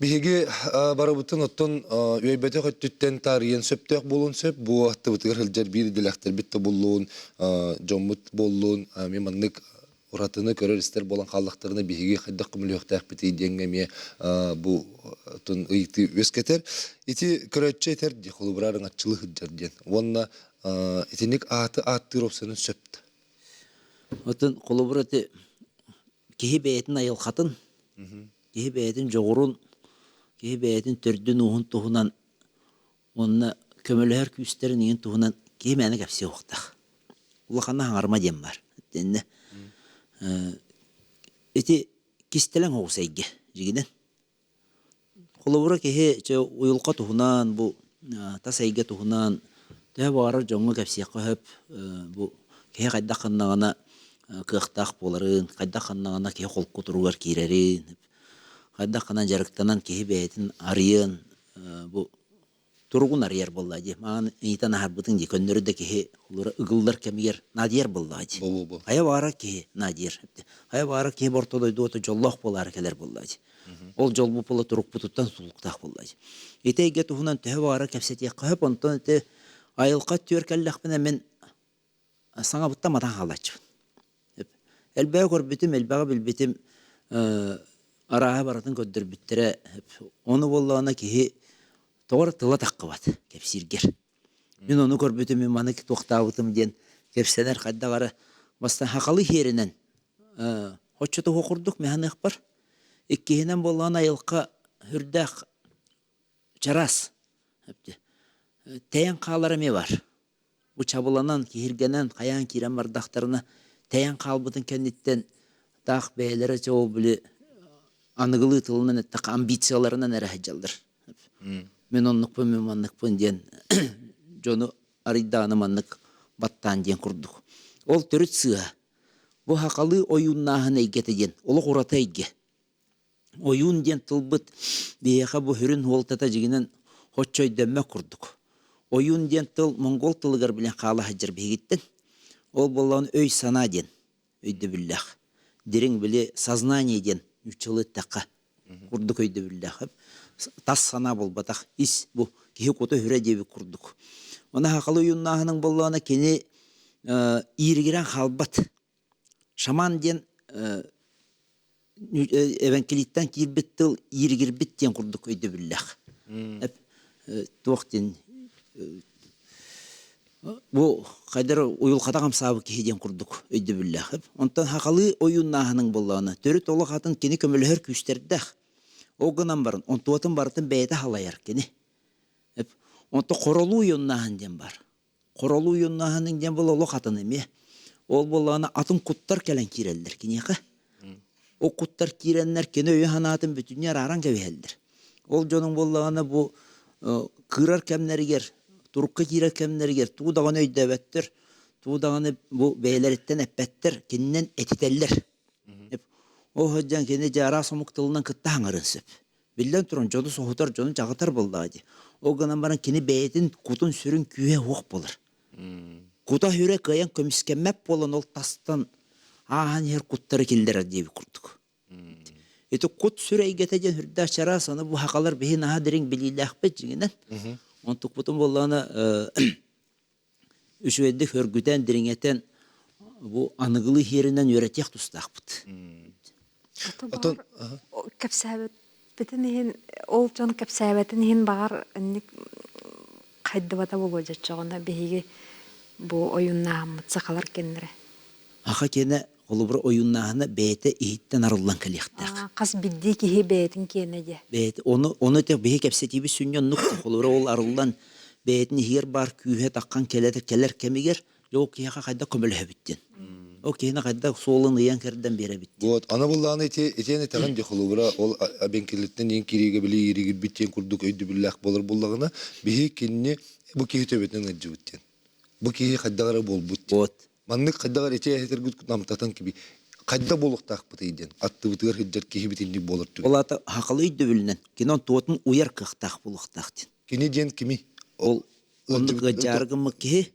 Bihigi barabutun ottun üyeybete köttütten tariyen söptök bolun söp bu ahtıbıtıgar hılcar bir dilekter bitti bolluğun jommut bolluğun mimanlık uratını körür ister bolan kallıklarını bihigi xeddak kumuluyoktak biti dengemiye bu tun ıyti ösketer iti körötçe eter di kolubrarın atçılı hılcar diyen onna itinik attır opsiyonun söptü. Otun kolubrati kihi beyetin ayılkatın, kihi beyetin joğurun, kihi beyetin tördün uğun tuhunan, onna kömölüher küsterin iğin tuhunan kihi meni kapsi yoqtaq. Ulaqanna hangarma dem var. Denne. Eti kistelen hoğusa ege, jigiden. Kolubura kihi uyulqa tuhunan, bu tas ege tuhunan, tühe bağırar jonga kapsi yoqqa bu kihi qayda qannağına kıhtaq boların, qayda qannağına kihi qolqu turugar kirerin, qayda qannan jarıktanan kihi beyetin arıyın, bu turgun arıyar bolladı. Mağan itan harbıtın dikönleri de kihi ıgıllar kemiyer nadiyar bolladı. Haya bağıra kihi nadiyar. Haya bağıra kihi bortodoydu otu jolloq bolar keler bolladı. Ol jol bu pola turuk pututtan suluqtaq bolladı. Ete ege tuhunan tühe bağıra kepseti yaqqa ondan ete ayılqa tüörkellaqpına men sana butta matan halatçı. Elbeye korbitim, elbeye bilbitim araha baratın köddür bittire. Onu bollağına kihi doğru tıla taqqıvat, kepsirger. Ben onu korbitim, imanı ki toqtavıtım diyen kepseler qaddağarı bastan haqalı herinden hoççutu hoqurduk mehan ıqbar. İkkihinen bollağına ayılqa hürdaq çaras. Teyen qağları me var. Bu çabulanan, kihirgenen, kayan kiren bardaktarına teyen kalbıdın kenditten dağ beylere çoğul bile анығылы тылынан әттіқ амбицияларынан әрі жалдар. Мен оннықпын, мен маннықпын ден жоны ариданы маннық баттан ден құрдық. Ол түріт сыға. Бұ хақалы ойыннағын әйгеті ден, олы құрата әйге. Ойын ден тылбыт бейеға бұ хүрін олтата жегінен хотчой дәмі құрдық. Ойын ден тыл монгол тылығар білен қалы хаджар бейгеттен. Ол болуын өй сана ден, өйді білләқ. Дерің біле сознание ден, үчілі таққа құрдық өйді білләқ. Тас сана болбатақ, ис бұ кеге көті хүрі дебі құрдық. Оны хақалы ойыннағының болуына кені иіргерен қалбат. Шаман ден эвенкелиттен кирбит тыл иіргер биттен құрдық өйді білләқ. Тоқтен бұл қайдар ойыл қадағам сабы кейден құрдық өйді білләқ. Онтан хақалы ойыннағының болуына төріт олы қатын кені көмілігер күстердіқ. Оғынан барын, онтуатын барытын бәйді халайар кені. Онты қоролу ойыннағын ден бар. Қоролу ойыннағының ден бұл олы қатын еме. Ол болуына атын құттар кәлін кирелдер кенеқі. О құттар киренлер кені өй ханатын бүтінер аран кәбелдер. Ол жоның болуына бұл қырар кәмнергер, тұрыққа кирер кәмнергер, туғдағын өйдәбәттір, туғдағын бұл бәйлереттен әппәттір, кенінен әтетеллер. О хөджан кені жара сомық тылынан кітті хаңырын сөп. Білден тұрын жоды соғытар, жоны жағытар болдағады. О ғынан баран кені бәйетін құтын сүрін күйе оқ болыр. Құта хүрі қаян көміскенмәп болын ол тастан ағын ер құттары келдер әдебі құрдық. Еті құт сүрі әйгетеден хүрді ашара саны бұл хақалар бейін аға дерің білейлі әқпет жеңінен. Онтық бұтын болғаны үшуедді көргүден деріңетен бұл анығылы херінен өретек тұстақ бұд. Кәпсәбет бітін ехін, ол жон кәпсәбетін ехін бағар қайды бата болу жат жоғында бейге бұл ойыннағын мұтсақалар кендірі. Аға кені олы бір ойыннағыны бәйті ейттен арылдан кәліқтақ. Қас білді кейі бәйтін кені де. Оны тек бейі кәпсетебі сүнген нүктіқ. Олы бір ол арылдан бәйтін егер бар күйе таққан келер кәмегер, жоқ кейіға қайда көмілі өбіттен. О кейіні қайда солын ұян кәрден бері бітті. Вот, ана бұллағаны етені тәғін де құлы бұра, ол абенкелеттен ең кереге білі ерегір біттен күрдік өйді білләқ болыр бұллағына, бейі кеніне бұл кейі төбетінен әджі бүттен. Бұл кейі қайдағары бол бұттен. Вот. Манның қайдағар ете әйтер күт намтатан кеби. Қайда болықтақ бұты еден. Атты бұтығар хеджар кейі бітінді болыр түгі. Ол аты хақылы үйді білінен. Кенен туатын уяр қықтақ болықтақ ден. Кене ден кеми? Ол ондығы жарғымы кейі.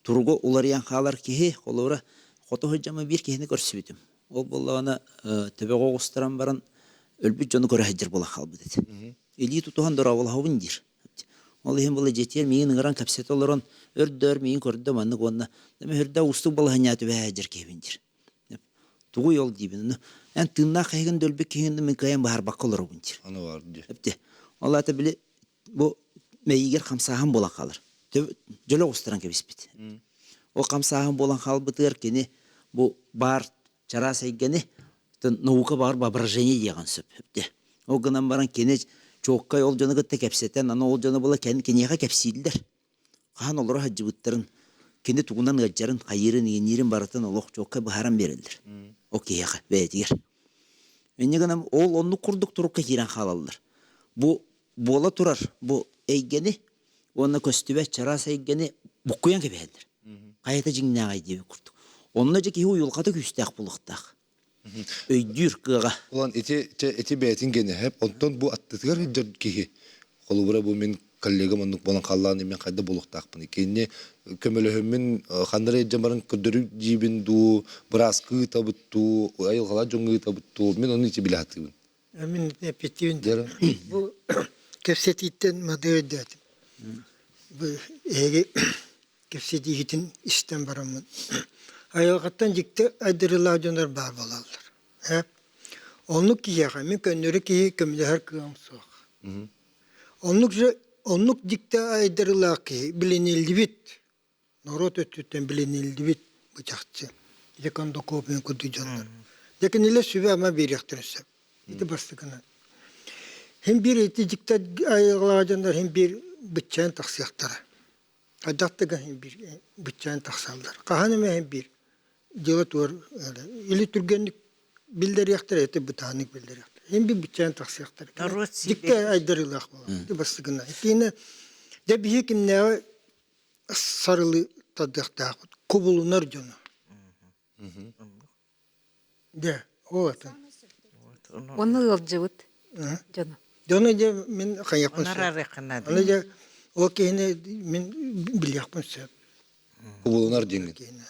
Турго уларыян қалар кейі. Олары қоты хожамы бір кейіні көрсі бітім. Ол болағына төбе қоғыстыран баран өлбіт жоны көрі хеджар бола қал бұдет. Елі тұтуған дұра ол хауын дер. Ол ең бұл жетер, мейін ғыран кәпсет оларын өрдір, мейін көрді манық онына. Дәме өрді ұстық балағын әті бә әжір кейбіндер. Туғы ел дейбін. Ән тыңна қайғын дөлбек кейінді мен қайын бағар баққа олар өбіндер. Аны бар дер. Ол әті білі бұл мәйігер қамсаған болан қалыр. Жөлі ұстыран кәбеспет. Ол қамсаған болан қал бұтығыр кені бұл бар жара сәйгені науқа бар бабыржені деген сөп. Ол ғынан баран кені çoğukka ol canı gıtta kepseten, ana ol canı bula keniyaka kepsiydiler. Kaan olur hacı bıttırın, kendi tuğundan gaccarın, hayırın, yenirin baratın oluq çoğukka baharan verildir. Okey yaka, beyetiger. Enne gınam, ol onu kurduk turukka giren halalılar. Bu bola turar, bu eygeni, ona köstübe çaras eygeni bukuyan kebeyeldir. Kayata jingne ağay diye kurduk. Onunla ki uyulqadı küstək buluqtaq. Öydür kığa. Ulan eti beytin gene hep ondan bu attıtır hıcır ki kolubura bu men kollega manuk bolan kallan men kayda buluqtaqpın. Kenne kömölöhümün xandara jamarın ködürü jibin du biraz kı tabuttu ayıl qala jongu tabuttu men onu içi bilatыбын. Amin epitivin. Bu kefsetitten madde dedim. Bu ege kefsetitin işten baramın. Ayılgattan jikte aydırıla jonar bar bolalar. Hep onluk kiyaga men könörü ki kömüler kıam soq. Onluk jikte aydırıla ki bilinildi bit. Norot ötütten bilinildi bit bıçakçı. Yakan dokopun kudu jonar. Yakan ile sübe ama bir yaktırısı. İti bastıkına. Hem bir eti jikte ayılga jonar hem bir bıçağın taksiyakları. Adaktıga hem bir bıçağın taksallar. Kahanıma hem bir Diyor İli Türgenlik билдерияқтар эти ботаник билдерияқтар. Hem bir bütçen taksiyaktar. Narod Dikte aydarılak bu. Di bastıgına. Yine de bir hekim ne sarılı tadıkta kubulunar canı. De o atın. Оны ылжыбыт жана. Canı de men kayakın. Onlar arıqınadı. Onu de o kene men bilyakın söp. Kubulunar dengin.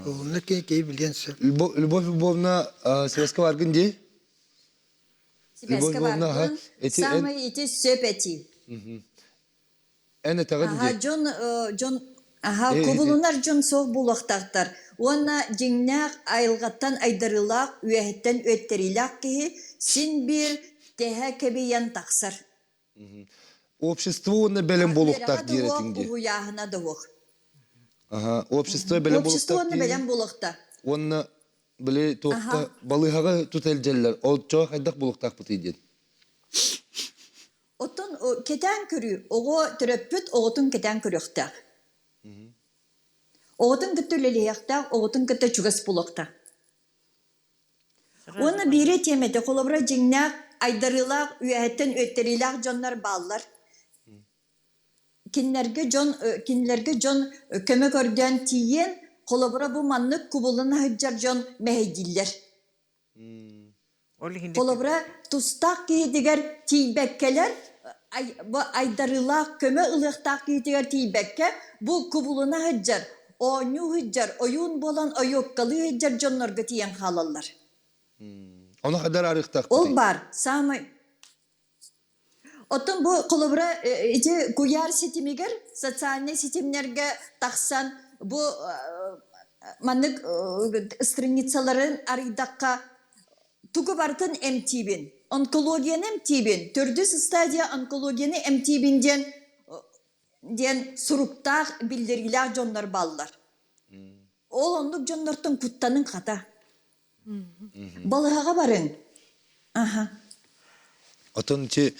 Onu key bilyen söp. Любовь Львовна, Советского аргын де? Сибирская Львовна, ага. баргын самый эти сөпети. Әне тағын Ага, де? жон, ага, кубулунар жон соқ булақтақтар. Оны жеңнәк айылғаттан айдарылақ, үйәхеттен өттерилақ кеге, син бір тәхә кәбейен тақсыр. Общество оны бәлем болуқтақ деретіңде. Уяғына дұғық. Ага, общество бәлем Общество оны болуқтақ бәлем болуқта. Оны біле тоқта балығаға тұтел жәлілер. Ол чоға қайдақ болуқтақ бұтыйден. Отын кетен көрі, оғы түрөппіт, оғытын кетен көріқтақ. Оғытын күтті лелияқтақ, оғытын күтті чүгіс болуқтақ. Оны бире теметі қолыбыра жеңнәк, айдарылақ, үйәттен өттерилақ жонлар баллар. Кинлерге жон көмек өрден тиен, қолыбыра бұл маннық күбылына хыджар жон мәйдиллер. Қолыбыра тұстақ кейдігер тейбәккелер, айдарылақ, көмек ылықтақ кейдігер тейбәкке, бұл күбылына хыджар, ойну хыджар, ойун болан ойоккалы хыджар жонларға тиен халалар. Оны қадар арықтақ Ол бұтый. бар, самый. Отын бұл қолыбыра кuyar сетимегер, социальный сетимнерге тақсан, бұл манық страницаларын аридаққа туғы бартын эмтибин. Онкологияны эмтибин. Төрдіс стадия онкологияны эмтибин ден сұруқтақ білдергілер жонлар балылар. Ол ондық жонлардың құттанын қата. Балығаға барың. Аха. Атын те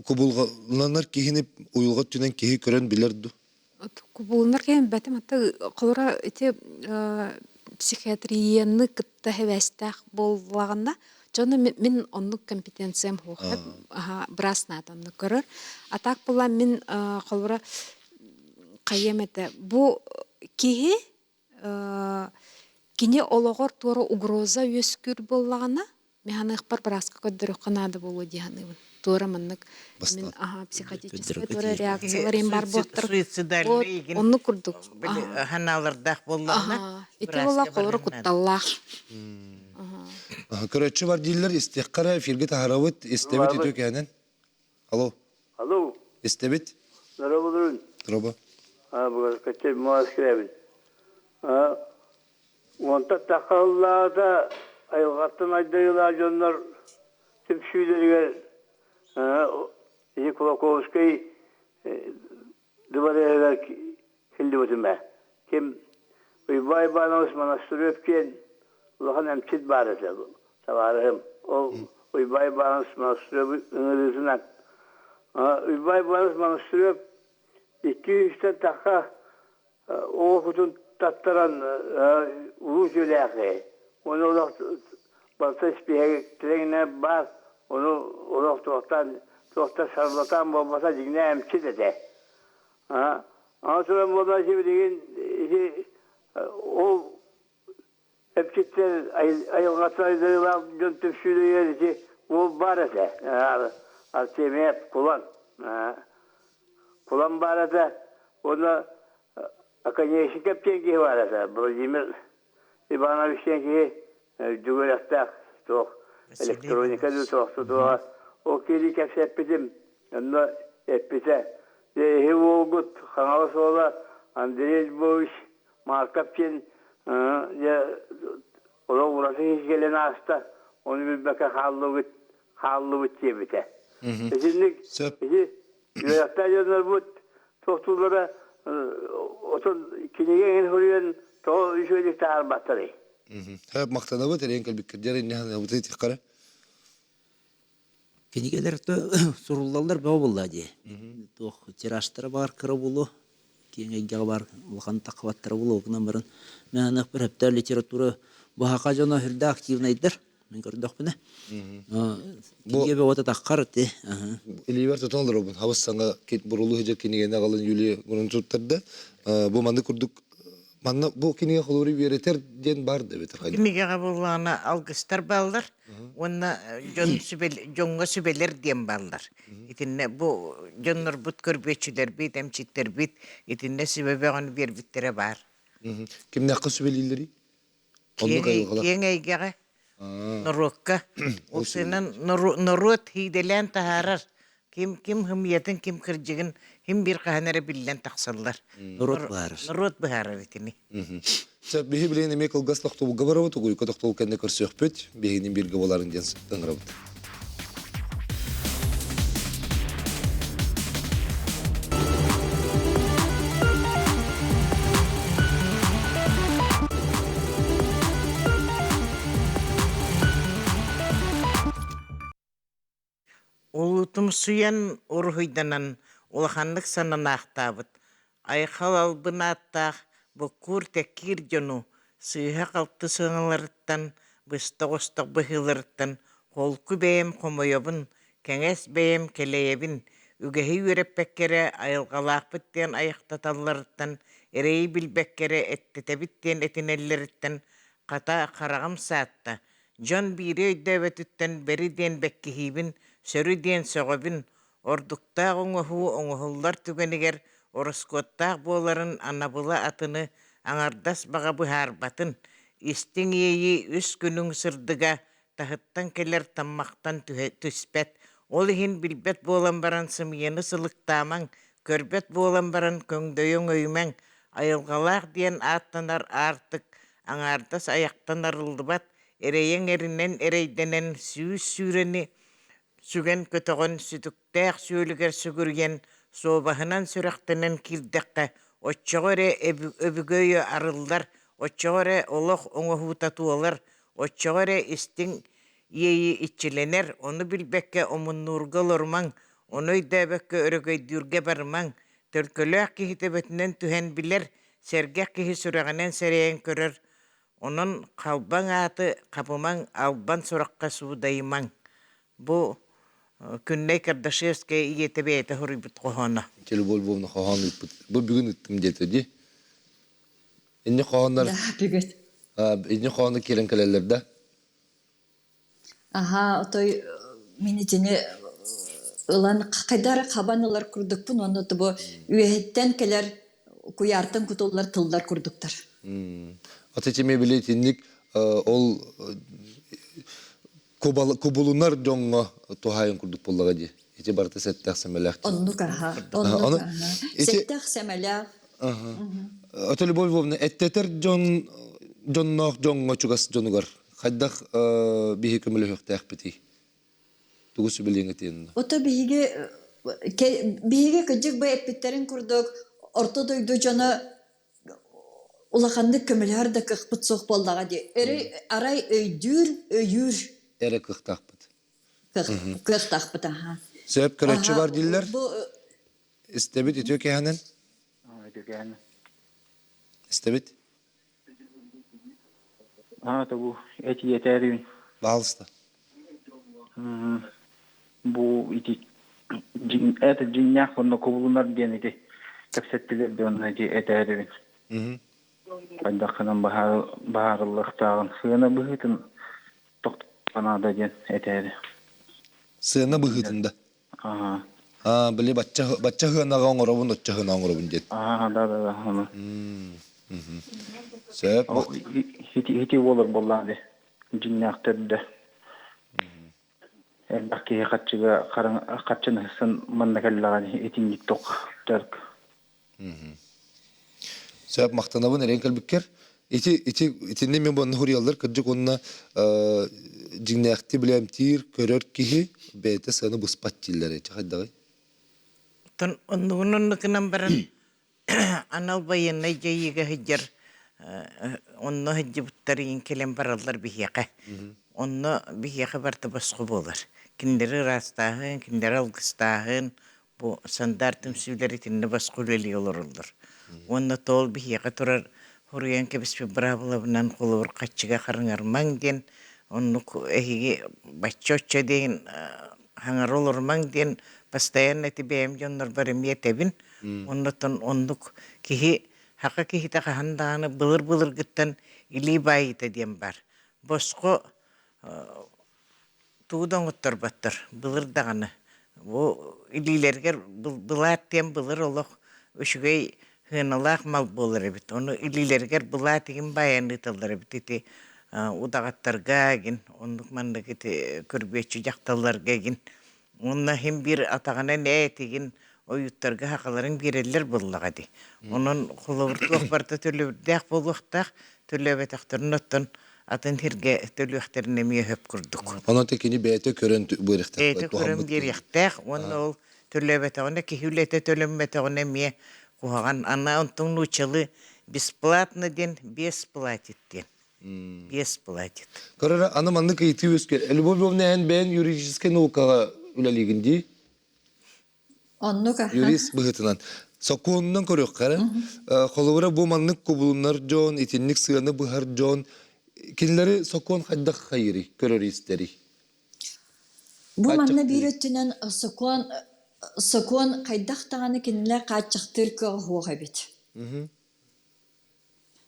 кубулғаланар кейініп ұйылға түнен кейі көрен білерді. Кубулнар кен бәтем атты қолыра эти психиатрияны кытта хевестах боллаганда жона мен оннук компетенциям хохеп браснаат онну көрөр. Атак була мен қолыра кайемете бу кихи кине ологор тура угроза өскүр боллагана механик бар браска көдөрү канады болу дияны. Тура маннык мен психотический тура реакциялар бар боттыр. Онну курдук. Ханалардах болларна. Ити бола колору кутталлах. Көрөтші бар дейлер истеққара эфирге тахаравыт истебет етөк әнен. Алло. Алло. Истебет? Здорово, Друн. Здорово. Bu kaçır muhaskirevin. Onta takallarda ayılgattan aydayılar jonlar tüpşüyleriger. İyi Kulakovskay duvara evvel hildi ötüme. Kim Uybay Bağlamış Manastırı öpken Ulan emçit barısı. Savarım. O Uybay Bağlamış Manastırı ınırızından. Uybay Bağlamış Manastırı öp 200'ten taka o kutun tattaran ulu jöleki. Onu olak balta ispihe trenine bar. Onu olak tohta sarılatan babasa cigine emçi dedi. Ama sonra babası bilgin o emçitler ayılgataydılar döntüpşüyle yerici o bar ese. Artemiyep kullan. Kulağım barada ona akanya şikayet ki var asa. Vladimir Ivanoviç ki cügelastak çok elektronika da çok da o kedi kapsepedim. Onda epite hevogut kanal sola Andrei Boş markapçın ya ola uğraşı hiç gelen hasta onu bir baka hallı bitiyor bite. Şimdi Yönetten yanlar bu tohtulara otun kinege en huriyen to işöyle tar batırı. Hep maktana bu tereyin kalbi kırdılar ne hana bu teyit kara. Кенигелер суруллалар бау булла ди. Тох тираштары бар кыры булу. Кеңеге бар улхан такваттары булу гына барын. Мен бир хептер литература баха жана хирде активнайдыр. мен көрдөх бүнө. Киге ота таккар те. Иливер тоталдыр обун. Хабыссаңа кет бурулу хежер кинигене калын Юлия гончуттарда. Бу манды курдук. Манна бу киниге холури беретер ден бар да бетер кайда. Кинигеге буллана алгыстар балдар. Онна жонга сүбелер дем балдар. Итинне бу жоннор бут көрбөчүлөр бит, эмчиттер бит. Итинне себебегон бербиттере бар. Кимне акысы белилери? Онны кайгыла. Кеңейгеге норокка. Осенен норот хиделен тахарар. Ким хымиятын, ким кыржыгын, ким бир каханары билен таксаллар. Норот бар. Норот бахарар итини. Сәп бихи билен эме кылгаслык тобу габарабы тугуй кодоктол кенде көрсөкпөт. Бихинин бирге боларын ден тыңрабыт. Улутум суян урхуйданан улаханлык санан ақтабыт. Айхал албын аттақ бұққур тәккір жону сыйға қалпты сыңыларыттан, бұстық-ұстық бұхыларыттан, қолку бәйім қомойобын, кәңес бәйім келейебін, үгәхи өреппәккері айылғалақпыттен аяқтаталарыттан, әрейі білбәккері әттетәбіттен әтінеллеріттен, қата қарағым саатта, жон бири өйдөбөтүттен бериден бәккихибін, сөрүден соғобин, ордуктаах оңоһуллар түгенигер ороскоттаах буоларын анабыла атыны аңардас бага быһаарбатын, истиң ийи үс күнүң сырдыга тахыттан келер таммактан түспет, ол ихин билбет буолан баран сымыйыны сылыктаамаң, көрбет буолан баран көңдөйөң өймәң, айылгалаах диэн ааттанар артык, аңардас аяктан арылдыбат, эрейең эринен эрейденен сүүрени сүген көтөгөн сүтүктәк сүүлүгер сүгүрген сообаһынан сүрәхтенен кирдәккә оччогоре өбүгөйө арылдар, оччогоре олох оңоһуутатуолар, оччогоре истиң ийи иччиленер, оны билбекке омуннуургал ормаң, оной дәбәккә өрөгөйдүргә бармаң, төркөлөк кихитебетинен түһен билер, сергек кихи сүрәгенен сәрейен көрөр, онун қалбаң аты қапымаң албан сураққа суудаймаң. Бу күнней Кардашевская иетебейте хорибут қохана. Келі бол-болны қоған үтпіт. Бұл бүгін үттім деді, де? Инне қоғандар... Да, бүгін. Инне қоғандар келен кәлелер, да? Аха, отой мені жіне ылан қайдары қабанылар күрдікпін, оны бұ үйеттен келер куяртын күтолар тылдар күрдіктар. Атечеме білетінlik ол кубулунар жоңға тухайын күрдік болуға де. Ете барты сәттәқ сәмәләқ. Оннук аха. Сәттәқ сәмәләқ. Атөлі Львовна, әттетер жоннақ жоңға чугас жонугар. Қайдақ бейі көмілі хөқтәқ біті? Туғысы білең етенді. Ота бейге күджік бай әппеттерін күрдік, орта дойду жона улаханды көмілер да кықпыт соқ болдаға де. Арай өйдүр. Әрі кықтақ бұд. Кықтақ бұд, аха. Сөп көрәтші бар дейлер? Істебет етеу кәхінен? Істебет? Табу эти етәрін. Бағылысты. Бу ити это жиннях онно кубулунар денеги кепсеттилер донна ди этәрін. Кайдақынан бағылықтағын сыйына бұғытын тоқтанада ден этәрі. Сыйына бұғытында? Біле батча хынаға оңырабын, отча хына оңырабын дед. Да. Сөп? Хити олар боллады. Жиннях түрді. Әлбәкке қатшын хысын мында кәлілаған етіндік тоқ түрк. Сөп мақтанабын әрен кәлбіккер. Итінде мен бұны хұриялар, күрджік онына жиннәқті білем тир, көрір кихи, бәйті саны бұспат дейлер. Қайдағай? Оннугунуннукынан баран анал байынна жайыға хыджар онно хыджы буттарын келен баралар бихияқа. Онно бихияқа барты басқы болар. Киндері растағын, киндері алғыстағын, bu sandartım süvleri tinne baskuleli olurlar. Onda tol bihiyaka turar huriyan kebis bir bravalavnan kolur kaçıga karıngar mangden оннук эһиги баччочча деген хаңар олормаң ден постоянно тибэм жоннор барымия тебин оннотон оннук киһи хака киһите хаһандааны былыр гыттан илии баайыта диэн бар боско туудаҥоттор баттар былыр даганы бу илилергер былаат тем былыр олох өшүгэй хыналаах мал болар эбит ону илилергер былаат тигин баяны тылдар эбит ити удагаттарга гин оннук мандык ити көрбөчү жакталларга гин онна хим бир атагана не тигин оюттарга хакаларын биреллер буллагади онун хуловуртук барта төлөбдәк болуктак төлөбетактырын оттон атын хирге төлөхтерине мие хөп курдук Онон текини бәйте көрөн буйрыктак. эти көрөм биряктак онна ол төлөбетагына кихүлете төлөмбетагына мие куган ана онтун нучалы бесплатно ден бесплатит ден бесплатит Карара аны манны кайты өскер. Любовь Львовна бән юридическая наукага үлелигинди. Оннука. Юрист быгытынан. Сокуоннан көрөк кара. Холовра бу маннык кубулунар жон, итинник сыганы быхар жон. Кинлери сокуон хайдак хайри, көрөристери. Бу манна бир өттүнөн сокон кайдактаганы кинилер качыктыр кыгыга бит.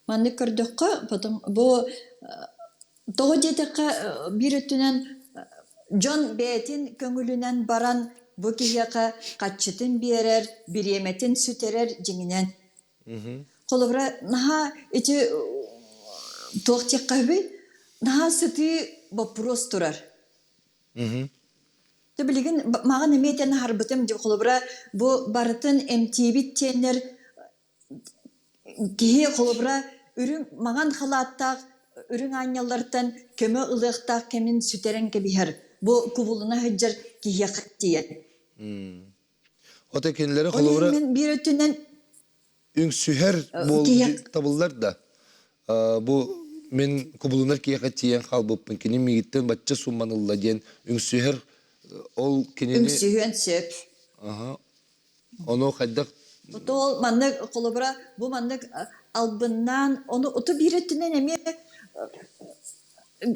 Манны көрдөккө потом бу тогодетекка бир өттүнөн жон бетин көңүлүнөн баран бу кияка качытын берер, биреметин сүтерер жиңинен. Колобра наха эти тоқтеккаби наха сыты вопрос турар. Ты билген маған эметен харбытым деп колобра бу барытын эмтибит тенер кие колобра үрүн маған халаттак үрүн аняллартан көмө ылыктак кемин сүтерен кебихер. Бу кубулуна хыджар кияк тиен. Ота кинлери холовра Мен бир өтүнөн үң сүһер бол табылдар да. Бу мен кубулунар кияка тиен халбыппын. Кини мигиттен бачча сумманылла ден үң сүһер ол кинини үңсүһөн сөп. Оно хайдак Тол манны колобра бу манны албыннан оны оту бир өтүнөн эме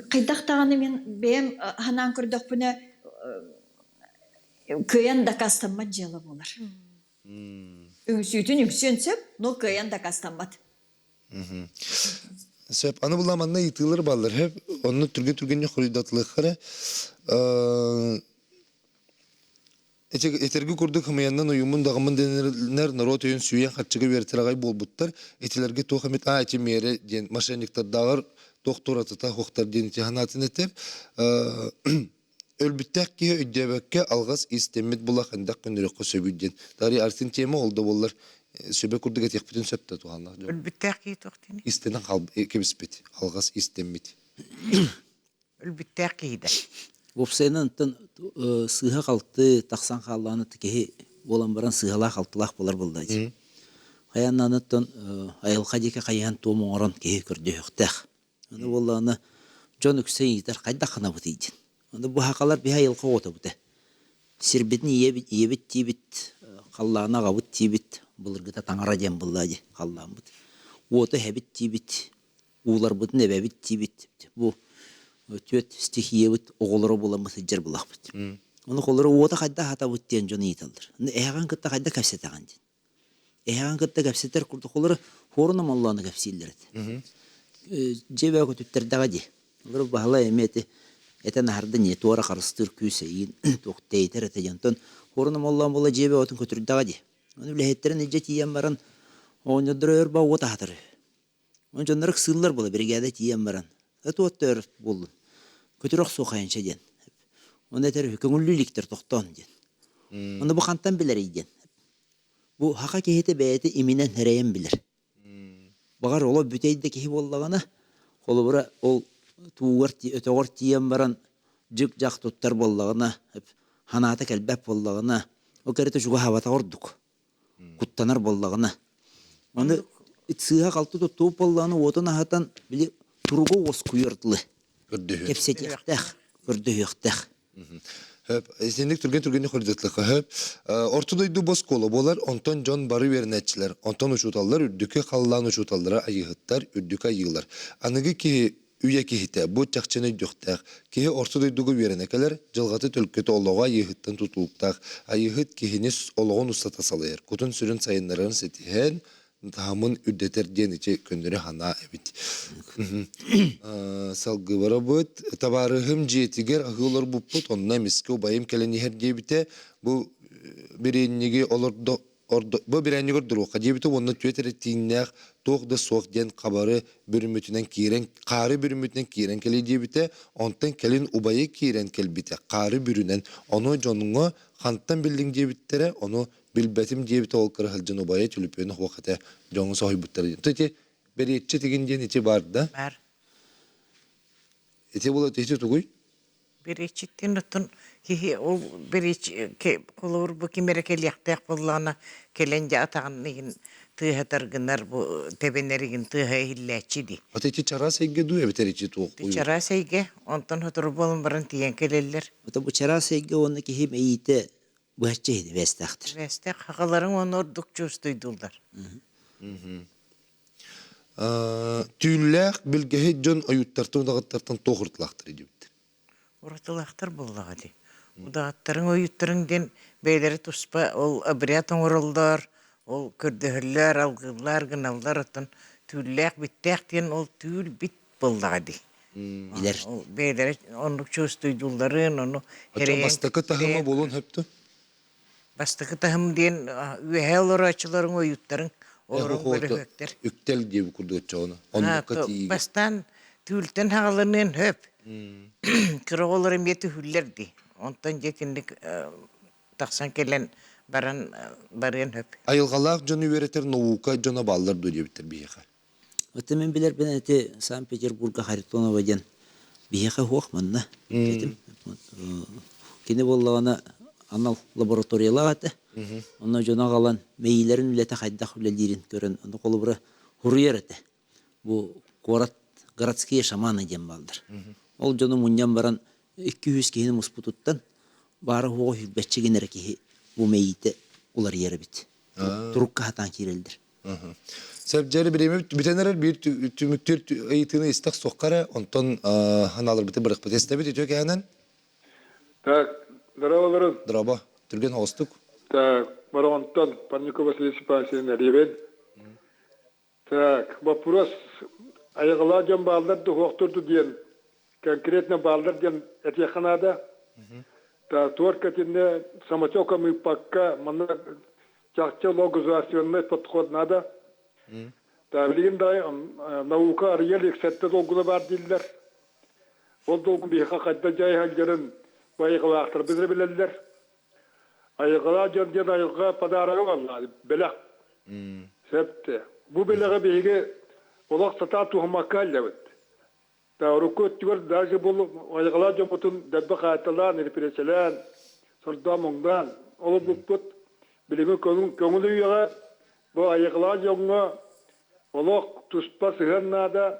кайдактаганы мен бем ханан көрдөкпүнө көйөн да кастамат жела болар. Үңсүтүн үңсөнсөп, но көйөн да кастамат. Сөп аны була манна итылыр баллар хеп онны түргөн хурийдатлыгы Этерги курдук хымаяннан уюмун дагымын денер народ өйін сүйен хатчыгы вертерагай болбуттар. Этилерге тохамет эти мере ден мошенниктар дагыр докторатыта хоктар ден тиханатын этер. Өлбүттәк ки өйдөбөккө алгас истемет була хандак күнөрөккө сөбүдден. Тари артын тема олду боллар. Сөбө курдук этек бүтүн сөптө туганлар. Өлбүттәк ки токтини. Истенен калып кебиспет. Алгас истемет. Өлбүттәк ки да. Вопсайнан тын сыха қалты тақсан қалланы тікеhe болан баран сыхала қалтылақ болар болдайды. Қаяннаны тын айылға деке қаян туымын орын кеhe көрді өқтәқ. Оны боланы жон үксен етер қайда қана бұтыйден. Оны бұл хақалар бір айылға ота бұты. Сирбетін ебет тейбет, қаллағына қабыт тейбет, бұлырғыта таңара дем бұллады қаллағын бұт. Оты әбет тейбет, улар бұтын әбет тейбет. Бұл өтөт стихиебит оголоро буламыз жер булакбыт. Оны колоро ота кайда хата буттен жоны италдыр. Эяган кытта кайда капсетаган ден. Эяган кытта капсетер курду колоро хорунам Алланы капсилдерет. Жебе көтүттердага ди. Бир бахала эмети этен харды не тора карыстыр күсейин токтейтер этен хорунам Аллан бола жебе отун көтүрдага ди. Оны билеттерин эжетиен баран оньодрөр ба ота хатыр. Он жоннорк сыллар бола бригада тиен баран. Это оттер бул. Көтөрөк сухайынча ден. Оны тер көңүллүлүктөр токтон ден. Оны бу кантан билер иден. Бу хака кехете бейти иминен хереен билер. Багар оло бүтейде кехи боллагана, колубура ол туурти өтөгөр тиен баран жык жак туттар боллагана, ханаты келбеп боллагана, о керете жуга хавата ордук. Куттанар боллагана. Оны итсыга калты туп боллаганы отона хатан били туруго ос куйыртлы. Кепсетектах, көрдөйөктах. Эсендик түрген хордотлыгы хөп. Ортодойду босколо болар, онтон жон бары вернетчилер, онтон учуталлар, үрдүкө халлан учуталлара айыгыттар, үрдүкө айыгылар. Аныгы ки үйе кихите, бу чакчыны дюхтак, кихи ортодой дугу веренекелер, жылгаты төлкөтө олога йыхыттан тутулуктак, а йыхыт кихинесологон устата салайыр. Кутун сүрін сайынларын сетихен, тамын үддетер ден иче көндөрі хана эбит. Салгыбара бұд, табарыхым жетигер ахылар бұппыт, онна миске байым келенихер дебите, бу біреннеге олордо bu birenli duruqa debite onu tüetere tinnek toqda soqden qabары bürümütünen kiren qari bürümütünen kiren kele debite ondan kelin ubayı kiren kelbite qari bürünen onu jonunga xanttan bilding debitere onu bilbetim debite ol qırhılcın ubayı tülüpünü waqta jonu sohibutlar. Tüti beriyetçi tiginden içi barda. Бар. Ete bula teçi tuguy. Беречиттен отун хихи ол береч колор бу кимерекелияктак боллана келенже атагын тыхатаргынар бу тебенеригин тыха хиллячиди. Ateçi çara sevgi duya biterici tuğ. Чара сейге онтон хотур болун барын тиен келелер. Ото бу чара сейге оны кихим эйите бахчейди вестахтыр. Весте хакаларын оны ордук чөстөйдулдар. Tüylek bilgehi jon ayuttартын dağıttартын toğurtlaqtır edibdir. Уратылактар боллагади. Удаттарын оюттарыңден бейлери туспа ол абриятын оролдар, ол көрдөһөллөр, алгылар, гыналлар отон түлләк биттәктен ол түл бит боллагади. Билер. Ол бейлери онлук чөстөйдулларын, onu Açan bastakı tahıma bolun hepti. Бастыкы тахым ден үһәлөр ачыларын оюттарын олорун бөлөктер. Üktel diye bir kurdu onu. Onlukka tiyi. Бастан түлтен хагаларын höp. Кырыголорым еті хүллерді. Онтан жекіндік тақсан келен баран höp. Ayılgalak jonu vereter novuka jona ballar diye bitir biyeqa. Ото мен билер бен эти Санкт-Петербурга Харитонова ден биеха хуахманна. Кене боллагана анал лабораториялаата. Онно жона галан мейлерин үлете хайдах үлелерин көрөн. Ону колубура хуруерете. Бу город городские шаманы ден балдыр. Ол жону муньян баран 200 кихини муспутуттан бары хуго хүббетчигенер кихи бу мейите улар ери бит. Турукка хатан кирелдир. Sebjeri birimi bitenerer bir tümüktür eğitini istek sokkara ondan hanalar bite bırak biteste bit diyor ki hemen. Так, здорово, Draba. Türgen hostuk. Так, Маронтон, Панникова Василий Степанович Ревен. Так, вопрос. Айгыладжан балдарды хоқтырды дейін. Конкретно балдырден этеханада. Та торкатинне самотека мы пока мана чахчало государственный подход надо. Та билгендай наука арьел эксетте долгуна бар дилдер. Ол долгун бейха кайда жай халгерин байгылактыр бизре билелер. Айгыладжан ден айга падарагы алла белак. Септе. Бу белага бейге олақ сата тухмакаллабыт. Та рукот тигер даже бол айгыладжан бутун дабба хаталан репреселен сордамоңдан олы буппут билеме көңүлү юга бу айгыладжанга олақ туспа сыгыннада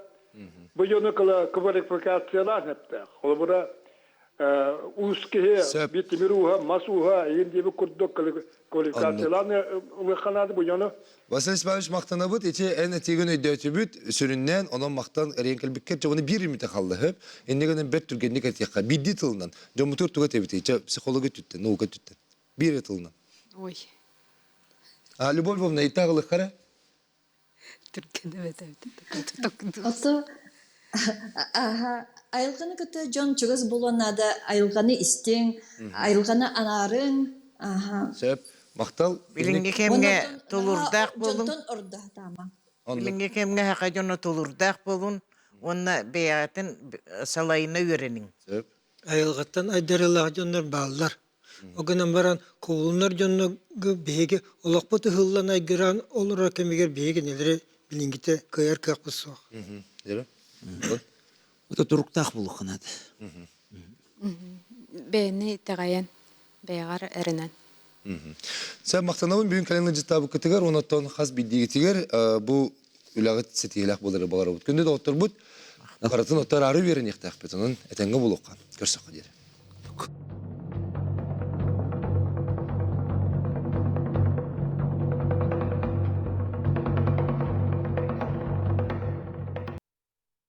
бу жону квалификациялар хепте. Олбура ускеhe bitimiruha masuha indi bu kurduk kvalifikasyonlarını ulaşanadı bu yana. Vasıl İsmail maktanabıt içi en etiğin ödütübüt süründen onun maktan renkel bikker çabını bir ümite kaldı hep. Ennegenen bet türgenlik etiqa biddi tılından. Jomutur tuga tebiti içi psikologi tütten, nauka tütten. Bir tılından. Ой, Любовь Львовна итағылы қара? түркен evet. Ото айылганы көтө жон чугас болонада айылганы истең, айылганы анарын, Sebep maktal Билинге кемге тулурдак болун. Жонтон орда тама. Билинге кемге хакажоно тулурдак болун. Онна беятын салайына үйренин. sebep Айылгаттан айдарылаа жоннор балдар. Огынан баран ковулнар жонно беге олакпыты хыллан айгыран олора кемигер беге нелери билингите кыяр капысо. Dere. Ото туруктах булуханады. Бени тагаян бейгар эренен. Sen maktanabın büyük kalemle citabı kıtıgar, onattan has bildiği tiger bu ülağıt setiyelak boları bağır bud. Günde de otur bud. Karatın otar arı verin yıktak betonun etenge bulukkan. Görsek dere.